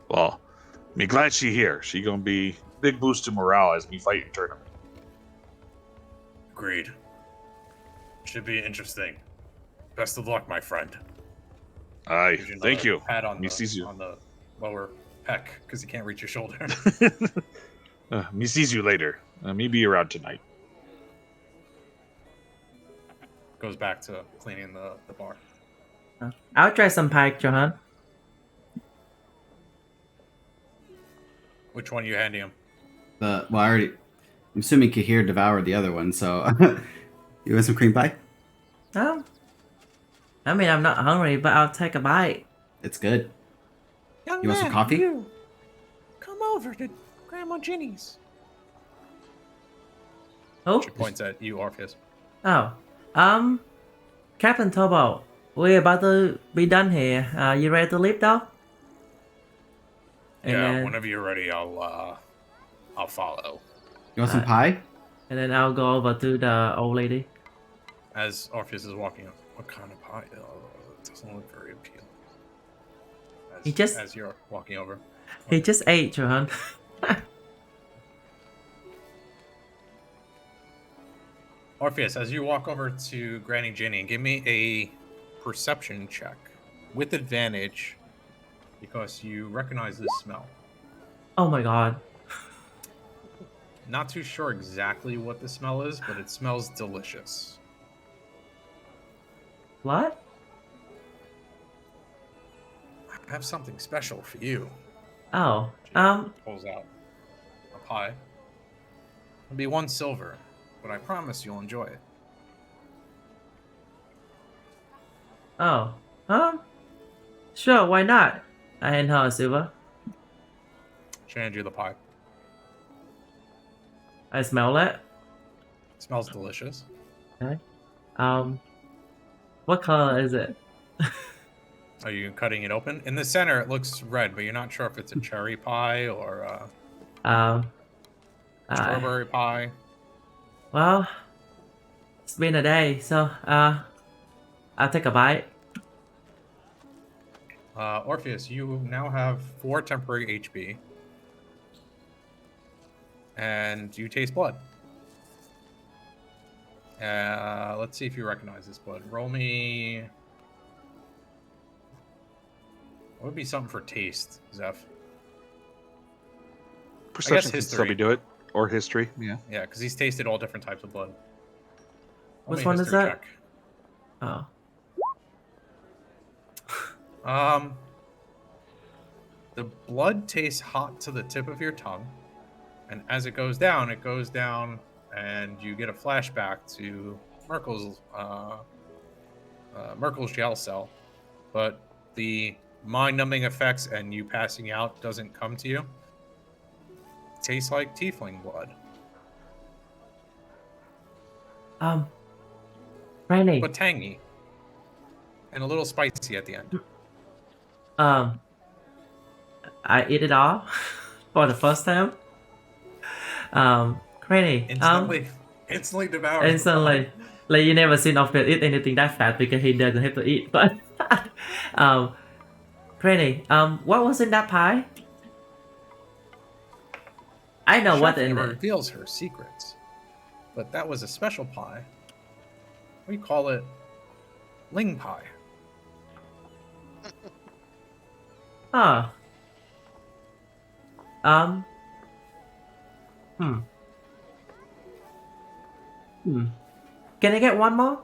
Well, me glad she here. She gonna be big boost to morale as me fight in tournament. Agreed. Should be interesting. Best of luck, my friend. Aye, Gives thank another you. Pat on Me sees you. the lower pec because he can't reach your shoulder. Me sees you later. Me be around tonight. Goes back to cleaning the bar. I'll try some pie, Johan. Which one are you handing him? I already. I'm assuming Kahir devoured the other one, so you want some cream pie? Oh. I mean, I'm not hungry, but I'll take a bite. It's good. Young You want some coffee? you come over to Grandma Ginny's. Oh. She points at you, Orpheus. Oh. Captain Tobo, we're about to be done here. You ready to leave, though? And Yeah, then, whenever you're ready, I'll follow. You want some pie? and then I'll go over to the old lady. As Orpheus is walking up, what kind of pie? It doesn't look very appealing. As you're walking over. He just ate, Johan. Orpheus, as you walk over to Granny Ginny, give me a perception check with advantage because you recognize this smell. Oh my god. Not too sure exactly what the smell is, but it smells delicious. What? I have something special for you. Oh. She pulls out a pie. It'll be 1 silver, but I promise you'll enjoy it. Oh. Sure, why not? I hand her a silver. She hands you the pie. I smell it. It smells delicious. Okay. What color is it? Are you cutting it open? In the center, it looks red, but you're not sure if it's a cherry pie or strawberry pie. Well, it's been a day, so I'll take a bite. Orpheus, you now have 4 temporary HP. And you taste blood. Let's see if you recognize this blood. Roll me... What would be something for taste, Zeph? Perception can history. still be do it. Or history, yeah. Yeah, because he's tasted all different types of blood. Roll Which me a one is history that? Oh. check. The blood tastes hot to the tip of your tongue. And as it goes down, and you get a flashback to Merkel's jail cell. But the mind-numbing effects and you passing out doesn't come to you. It tastes like tiefling blood. Granny. But tangy. And a little spicy at the end. I eat it all for the first time. Granny. Instantly devoured. Instantly. Like you never seen Ophiel eat anything that fast because he doesn't have to eat. But Granny, what was in that pie? I know what in never it. reveals her secrets. But that was a special pie. We call it ling pie. Oh. Can I get one more?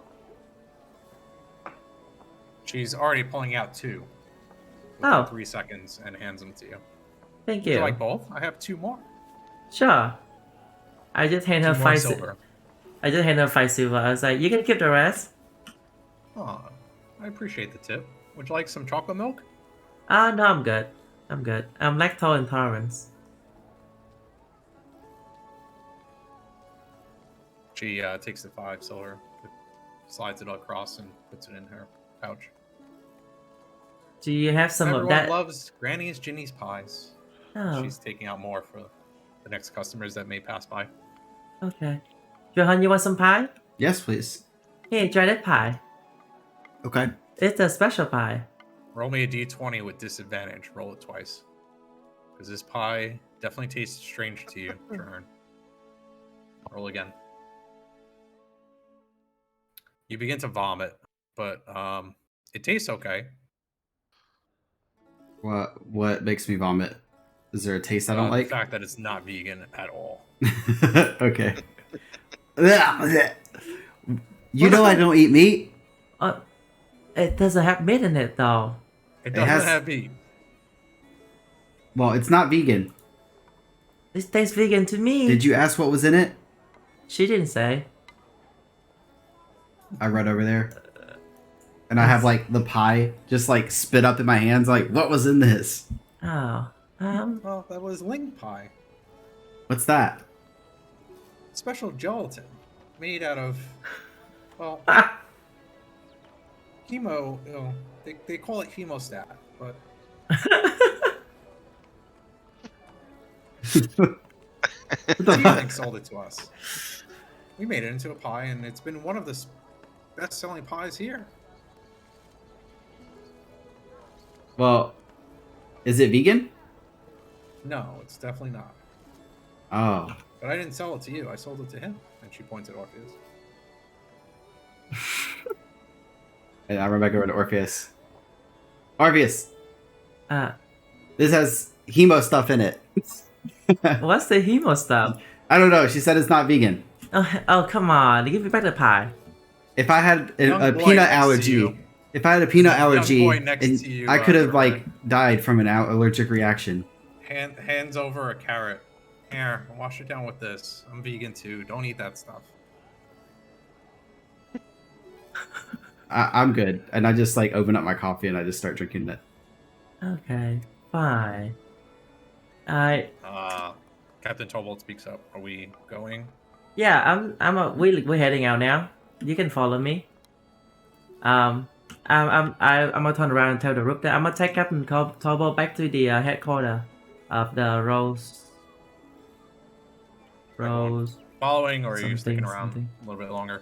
She's already pulling out 2. Oh. 3 seconds and hands them to you. Thank Would you. you like both? I have 2 more. Sure. I just hand her 2 more 5 silver. I just hand her 5 silver. I was like, you can keep the rest. Oh, I appreciate the tip. Would you like some chocolate milk? No, I'm good. I'm good. I'm lactose intolerant. She takes the 5 silver, slides it across, and puts it in her pouch. Do you have some Everyone of that? loves Granny's Ginny's pies. Oh, She's taking out more for the next customers that may pass by. okay. Johan, you want some pie? Yes, please. Here, try that pie. Okay. It's a special pie. Roll me a d20 with disadvantage. Roll it twice. Because this pie definitely tastes strange to you, Trahern. Roll again. You begin to vomit, but it tastes okay. What makes me vomit? Is there a taste I don't The like? fact that it's not vegan at all. Okay. You know I don't eat meat. It doesn't have meat in it though. It It doesn't has- have meat. Well, it's not vegan. This tastes vegan to me. Did you ask what was in it? She didn't say. I read over there. And I have like the pie just like spit up in my hands like what was in this? Oh. Well, that was ling pie. What's that? Special gelatin made out of, well, hemo. You know, they call it hemostat, but Steven sold it to us. We made it into a pie, and it's been one of the best-selling pies here. Well, is it vegan? No, it's definitely not. Oh. But I didn't sell it to you. I sold it to him. And she points at Orpheus. And I run back over to Orpheus. Orpheus, uh, this has hemo stuff in it. what's the hemo stuff? I don't know. She said it's not vegan. Oh, come on. Give me back the pie. If I had Young a boy peanut next to allergy, you. if I had a peanut Young allergy, boy next and to you, I could have Trevor. like died from an allergic reaction. Hands over a carrot. Here, wash it down with this. I'm vegan too. Don't eat that stuff. I'm good, and I just like open up my coffee and I just start drinking it. Okay, fine. Captain Tobold speaks up. Are we going? Yeah, we're heading out now. You can follow me. I'm gonna turn around and tell the group that I'm gonna take Captain Torbo back to the headquarters of the Rose. Following, or are you sticking Something, around something. a little bit longer?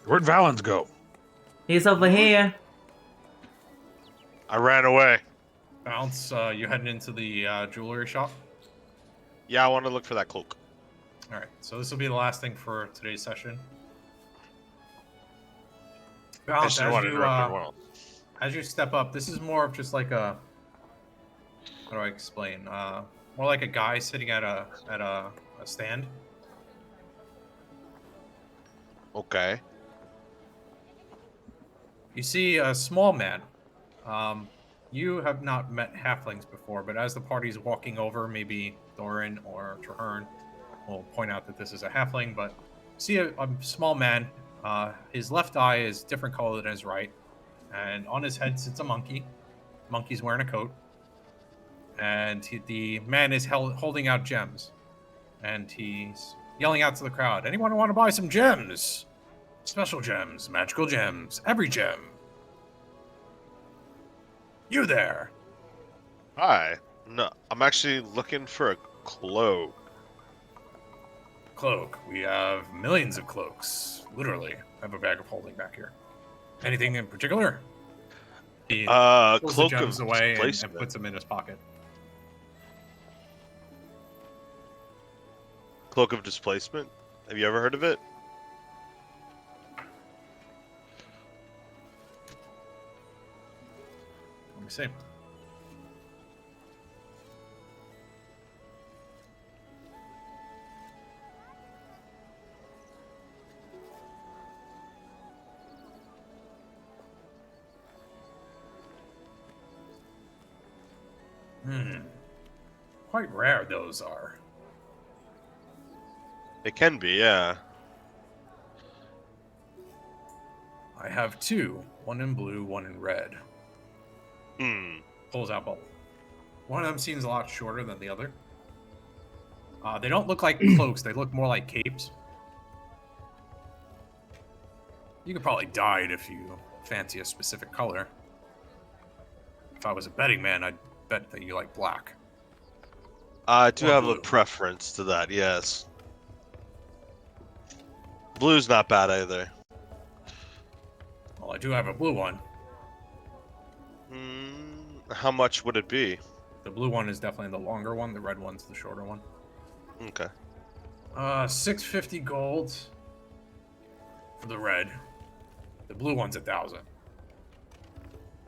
Where'd Valens go? He's over here. I ran away. Bounce, you heading into the jewelry shop? Yeah, I want to look for that cloak. All right, so this will be the last thing for today's session. I Bounce, just didn't want to interrupt everyone else. as you step up, this is more of just like a, how do I explain? More like a guy sitting at a stand. Okay. You see a small man. You have not met halflings before, but as the party's walking over, maybe Thorin or Traherne will point out that this is a halfling, but see a small man. His left eye is different color than his right, and on his head sits a monkey. Monkey's wearing a coat, and the man is holding out gems, and he's yelling out to the crowd, anyone want to buy some gems? Special gems, magical gems, every gem. You there. Hi. No, I'm actually looking for a cloak. Cloak. We have millions of cloaks. Literally. I have a bag of holding back here. Anything in particular? He pulls the Cloak of gems away and displacement. puts them in his pocket. Cloak of displacement. Have you ever heard of it? Let me see. Quite rare those are. It can be, yeah. I have two. One in blue, one in red. Pulls out both. One of them seems a lot shorter than the other. They don't look like cloaks. They look more like capes. You could probably dye it if you fancy a specific color. If I was a betting man, I'd bet that you like black. I do Or have blue. a preference to that, yes. Blue's not bad either. Well, I do have a blue one. How much would it be? The blue one is definitely the longer one. The red one's the shorter one. Okay. 650 gold for the red. The blue one's 1,000.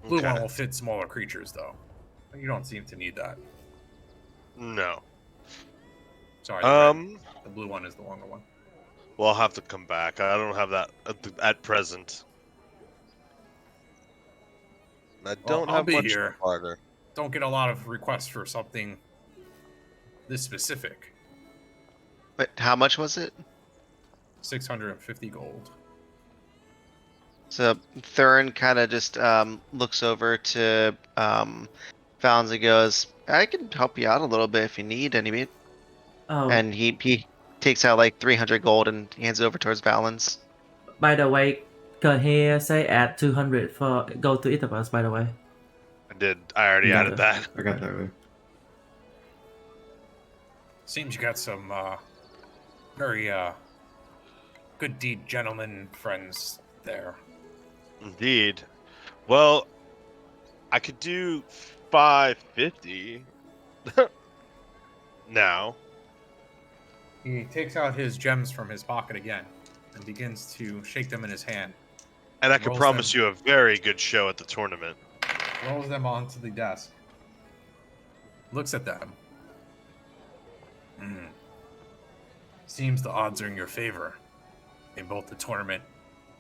Blue one Okay. will fit smaller creatures, though. You don't seem to need that. No. Sorry, the blue one is the longer one. Well, I'll have to come back. I don't have that at present. I don't I'll have be much here. farther. Don't get a lot of requests for something this specific. But how much was it? 650 gold. So Thurin kind of just looks over to Valens and goes, "I can help you out a little bit if you need any meat." Oh, And he takes out like 300 gold and hands it over towards Valens. by the way, can he say add 200 for go to each of us? By the way. I already Got added it. that. I got that right. Seems you got some very good deed gentlemen friends there. Indeed. Well, I could do 550 now. He takes out his gems from his pocket again and begins to shake them in his hand. And I can Rolls promise them. you a very good show at the tournament. Rolls them onto the desk. Looks at them. Seems the odds are in your favor in both the tournament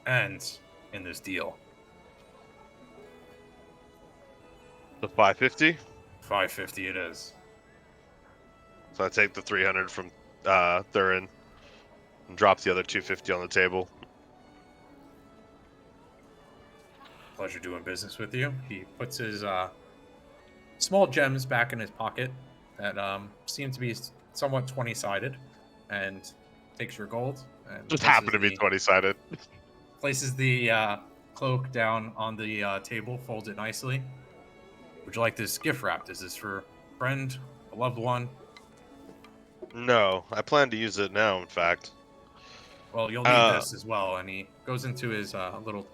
and in this deal. The 550? 550 it is. So I take the 300 from Thurin and drop the other 250 on the table. Pleasure doing business with you. He puts his small gems back in his pocket that seem to be somewhat 20-sided and takes your gold and Just happened to be 20-sided. places the cloak down on the table, folds it nicely. Would you like this gift wrapped? Is this for a friend, a loved one? No, I plan to use it now, in fact. Well, you'll need this as well. And he goes into his little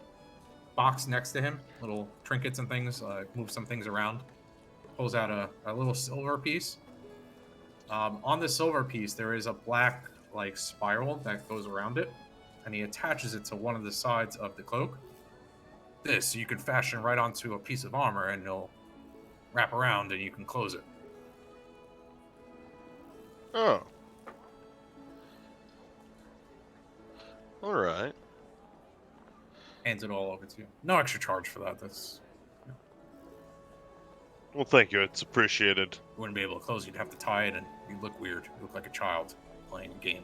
box next to him, little trinkets and things, moves some things around, pulls out a little silver piece. On the silver piece, there is a black like spiral that goes around it, and he attaches it to one of the sides of the cloak. This you can fashion right onto a piece of armor, and it'll wrap around, and you can close it. Oh. All right. Hands it all over to you. No extra charge for that. That's Well, thank you. It's appreciated. you wouldn't be able to close it. You'd have to tie it, and you look weird. You look like a child playing a game.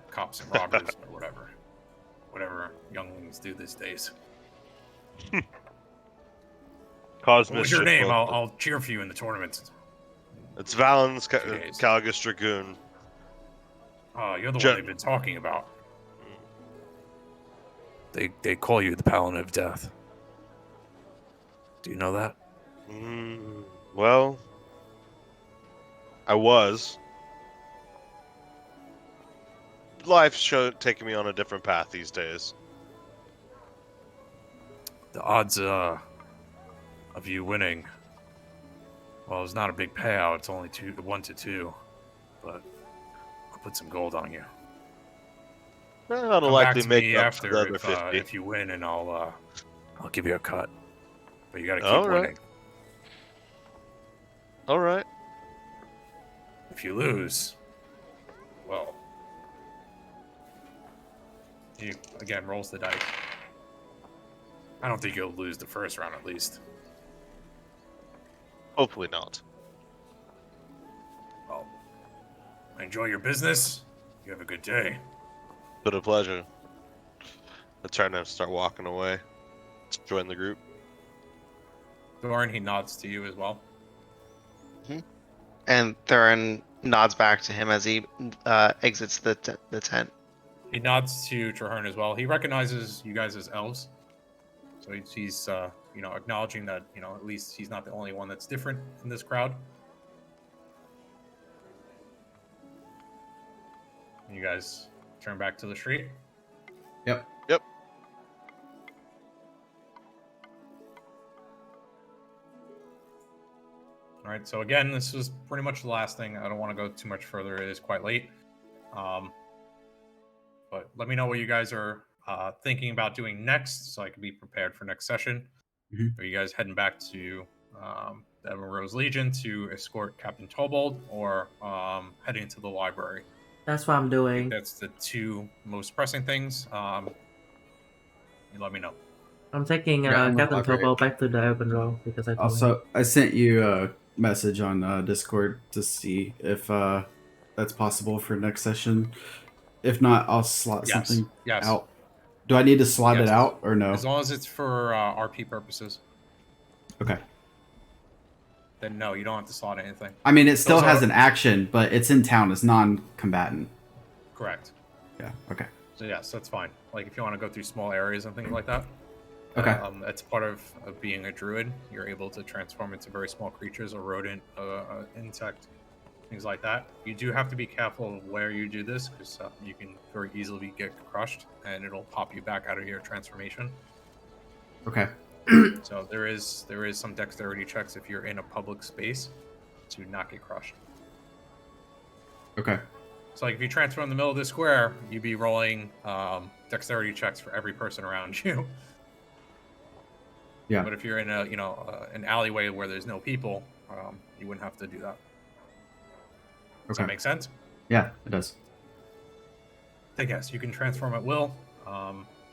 Cops and robbers or whatever younglings do these days. Cause What was your mischief, name? well, I'll cheer for you in the tournament. It's Valens days. Calagus Dragoon. Oh, you're the Gen- one they've been talking about. They call you the Paladin of Death. Do you know that? Well, I was. Life's taking me on a different path these days. The odds of you winning, well, it's not a big payout. It's only 1 to 2, but I'll put some gold on you. That'll Come likely back to make me up for the after other 50. if you win, and I'll give you a cut. But you got to keep All right. winning. All right. If you lose, well, he again rolls the dice. I don't think you'll lose the first round, at least. Hopefully not. Well, enjoy your business. You have a good day. But a pleasure. I'm trying to start walking away. Join the group. Thorin, he nods to you as well. And Thurin nods back to him as he exits the tent. He nods to Traherne as well. He recognizes you guys as elves, so he's acknowledging that at least he's not the only one that's different in this crowd. And you guys turn back to the street. Yep. Yep. All right. So again, this was pretty much the last thing. I don't want to go too much further. It is quite late. But let me know what you guys are thinking about doing next, so I can be prepared for next session? Mhm. Are you guys heading back to the Evan Rose Legion to escort Captain Tobold, or heading to the library? That's what I'm I think doing. that's the two most pressing things. You let me know. I'm taking Yeah, I'm gonna Captain library. Tobo back to the urban row because I told him. Also, I sent you a message on Discord to see if that's possible for next session. If not, I'll slot Yes. something Yes. out. Do I need to slot Yes. it out or no? As long as it's for RP purposes, Okay. then no, you don't have to slot anything. I mean, it still Those has are- an action, but it's in town. It's non-combatant. Correct. Yeah. Okay. So yes, that's fine. Like if you want to go through small areas and things like that. Okay. That's part of being a druid. You're able to transform into very small creatures, a rodent, insect, things like that. You do have to be careful of where you do this because you can very easily get crushed and it'll pop you back out of your transformation. Okay. So there is some dexterity checks if you're in a public space to not get crushed. Okay. So like if you transform in the middle of the square, you'd be rolling dexterity checks for every person around you. Yeah. But if you're in a an alleyway where there's no people, you wouldn't have to do that. Does Okay. that make sense? Yeah, it does. I guess you can transform at will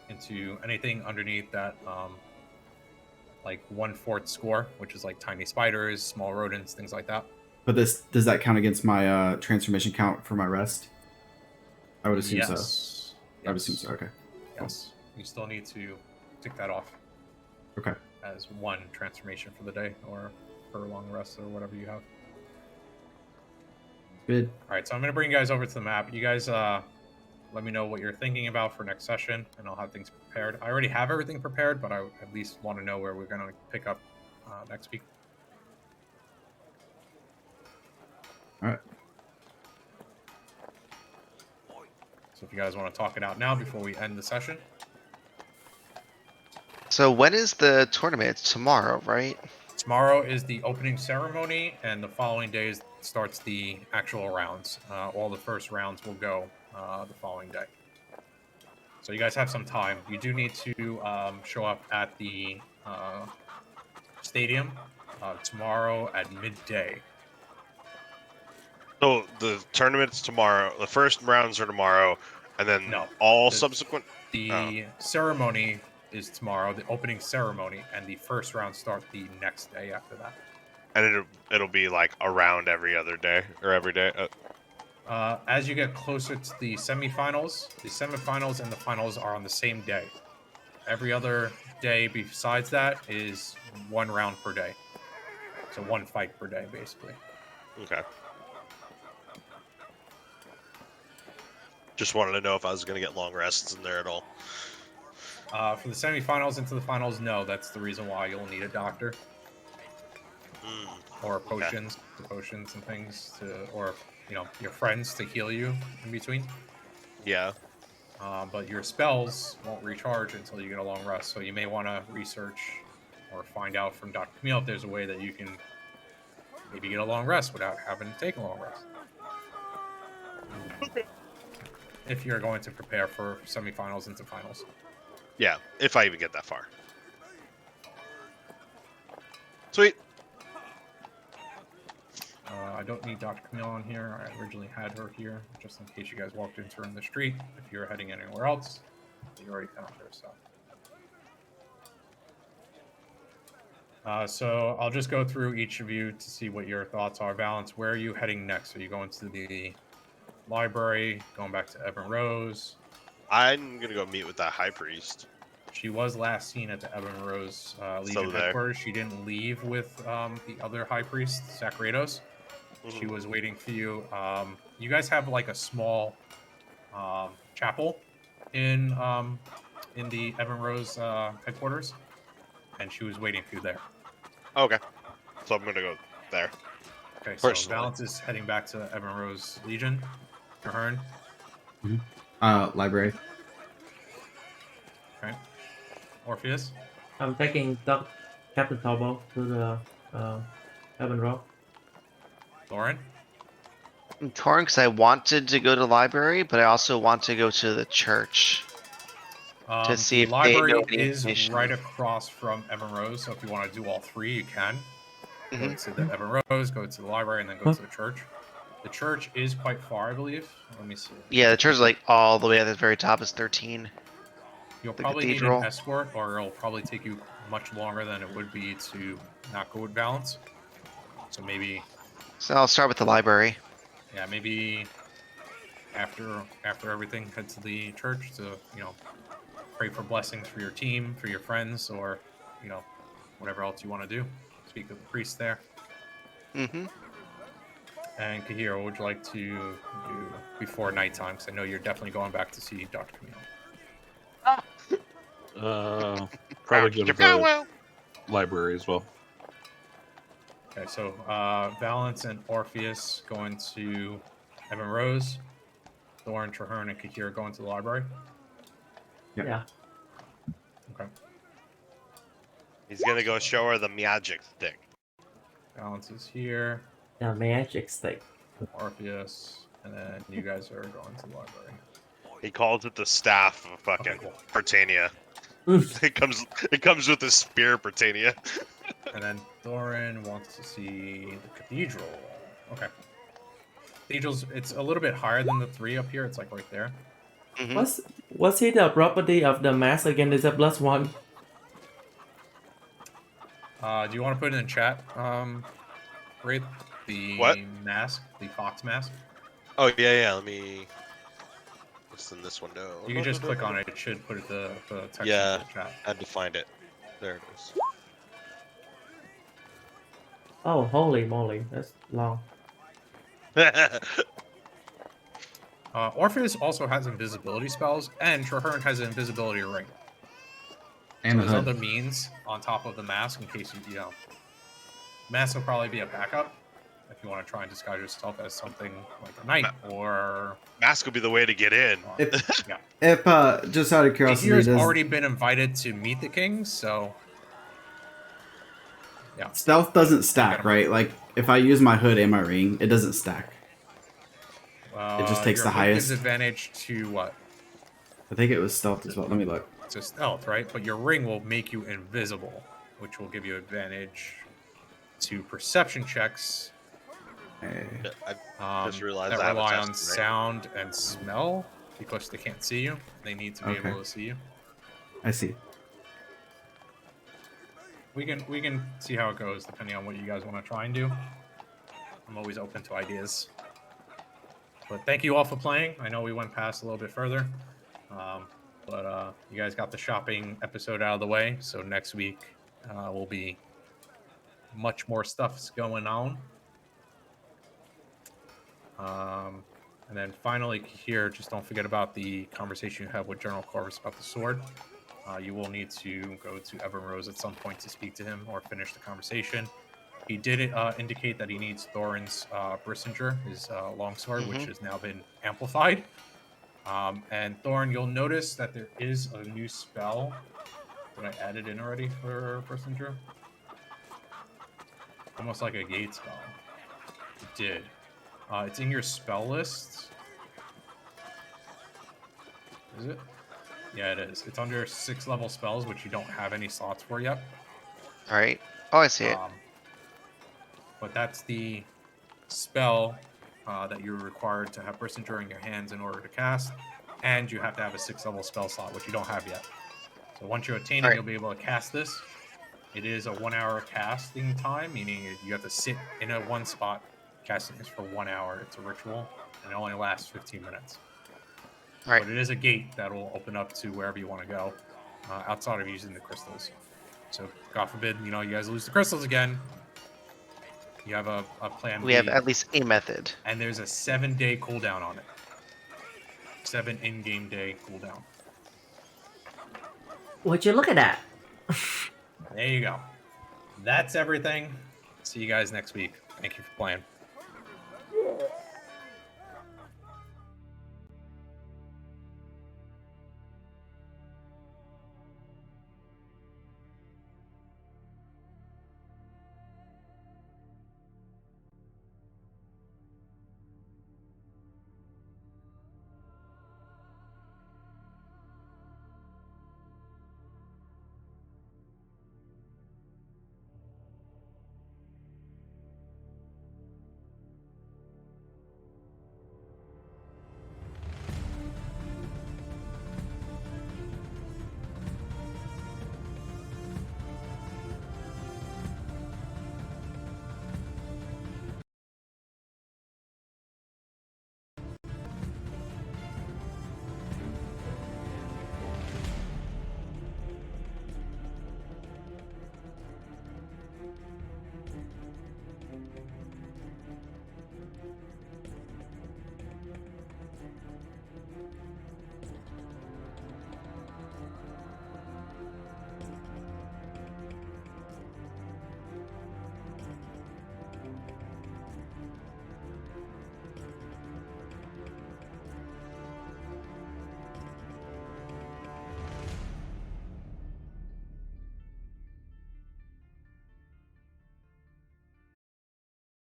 into anything underneath that like 1/4 score, which is like tiny spiders, small rodents, things like that. But does that count against my transformation count for my rest? I would assume so. Yes. I would assume so. Okay. Yes. You still need to tick that off Okay. as one transformation for the day or for a long rest or whatever you have. Good. All right, so I'm going to bring you guys over to the map. You guys let me know what you're thinking about for next session, and I'll have things prepared. I already have everything prepared, but I at least want to know where we're going to pick up next week. All right. So if you guys want to talk it out now before we end the session. So when is the tournament? It's tomorrow, right? Tomorrow is the opening ceremony, and the following day starts the actual rounds. All the first rounds will go the following day. So you guys have some time. You do need to show up at the stadium tomorrow at midday. So the tournament's tomorrow. The first rounds are tomorrow, and then No, all the- subsequent. The ceremony is tomorrow, the opening ceremony, and the first round start the next day after that. And it'll be like around every other day or every day. As you get closer to the semifinals and the finals are on the same day. Every other day besides that is one round per day. So one fight per day, basically. Okay. Just wanted to know if I was going to get long rests in there at all. For the semifinals into the finals, no. That's the reason why you'll need a doctor or potions and things or your friends to heal you in between. Yeah. But your spells won't recharge until you get a long rest. So you may want to research or find out from Dr. Camille if there's a way that you can maybe get a long rest without having to take a long rest. If you're going to prepare for semifinals into finals. Yeah, if I even get that far. Sweet. I don't need Dr. Camille on here. I originally had her here, just in case you guys walked into her in the street. If you're heading anywhere else, you already found her, so. So I'll just go through each of you to see what your thoughts are. Valence, where are you heading next? Are you going to the library, going back to Evan Rose? I'm going to go meet with that high priest. She was last seen at the Evan Rose Legion there. headquarters. She didn't leave with the other high priest, Sacrados. She was waiting for you. You guys have like a small chapel in the Evan Rose headquarters, and she was waiting for you there. Okay. So I'm going to go there. Okay, so Personally. Valence is heading back to Evan Rose Legion. Ahern. Library. Okay. Orpheus. I'm taking Captain Tobo to the urban row. Lauren. I'm torn because I wanted to go to the library, but I also want to go to the church. to see The if they know library any is information. right across from Evan Rose, so if you want to do all three, you can. Go Mhm. to the Evan Rose, go to the library, and then go to the church. The church is quite far, I believe. Let me see. Yeah, the church is like all the way at the very top is 13. You'll the probably need an cathedral. escort, or it'll probably take you much longer than it would be to not go with balance. So maybe, So I'll start with the library. yeah, maybe after everything, head to the church to pray for blessings for your team, for your friends, or whatever else you want to do. Speak with the priest there. Mm-hmm. And Kahira, what would you like to do before nighttime? Because I know you're definitely going back to see Dr. Camille. Probably go to the library as well. Okay, so Valence and Orpheus going to Evan Rose, Thorin, Traherne, and Kahira going to the library. Yeah. Okay. He's gonna go show her the magic stick. Valence is here. The magic stick. Orpheus, and then you guys are going to the library. He calls it the staff of fucking Okay, cool. Britannia. It comes with a spear, Britannia. And then Thorin wants to see the cathedral. Okay. Cathedral's, it's a little bit higher than the 3 up here. It's like right there. Mm-hmm. What's it the property of the mask again? Is it +1? Do you want to put it in chat, Wraith? The What? mask, the fox mask. Oh yeah. Let me. What's in this window? You can just click on it. It should put it the text Yeah. in the chat. I had to find it. There it is. Oh, holy moly, that's long. Orpheus also has invisibility spells, and Traherne has an invisibility ring. And So a there's hood. other means on top of the mask in case you know. Mask will probably be a backup if you want to try and disguise yourself as something like a knight or. Mask will be the way to get in. Yeah. If just out of curiosity, Kahira's does already been invited to meet the king, so. Yeah. stealth doesn't stack, right? Like if I use my hood and my ring, it doesn't stack. It just takes your the hood highest. gives advantage to what? I think it was stealth as well. Let me look. To stealth, right? But your ring will make you invisible, which will give you advantage to perception checks. I just realized that I have a rely test, on right? sound and smell because they can't see you. They need to be Okay. able to see you. I see. We can see how it goes depending on what you guys want to try and do. I'm always open to ideas. But thank you all for playing. I know we went past a little bit further, but you guys got the shopping episode out of the way. So next week will be much more stuff's going on. And then finally here, just don't forget about the conversation you have with General Corvus about the sword. You will need to go to Evan Rose at some point to speak to him or finish the conversation. He did indicate that he needs Thorin's Brissinger, his longsword, which has now been amplified. And Thorin, you'll notice that there is a new spell that I added in already for Brissinger. Almost like a gate spell. It did. It's in your spell list. Is it? Yeah, it is. It's under 6 level spells, which you don't have any slots for yet. All right. Oh, I see it. But that's the spell that you're required to have Brissinger in your hands in order to cast, and you have to have a 6 level spell slot, which you don't have yet. So once you attain it, you'll be able to cast this. It is a 1 hour casting time, meaning you have to sit in a one spot casting this for 1 hour. It's a ritual, and it only lasts 15 minutes. All right. But it is a gate that will open up to wherever you want to go, outside of using the crystals. So, God forbid, you guys lose the crystals again. You have a plan. We have at least a method. And there's a 7-day cooldown on it. 7 in-game day cooldown. Would you look at that? There you go. That's everything. See you guys next week. Thank you for playing.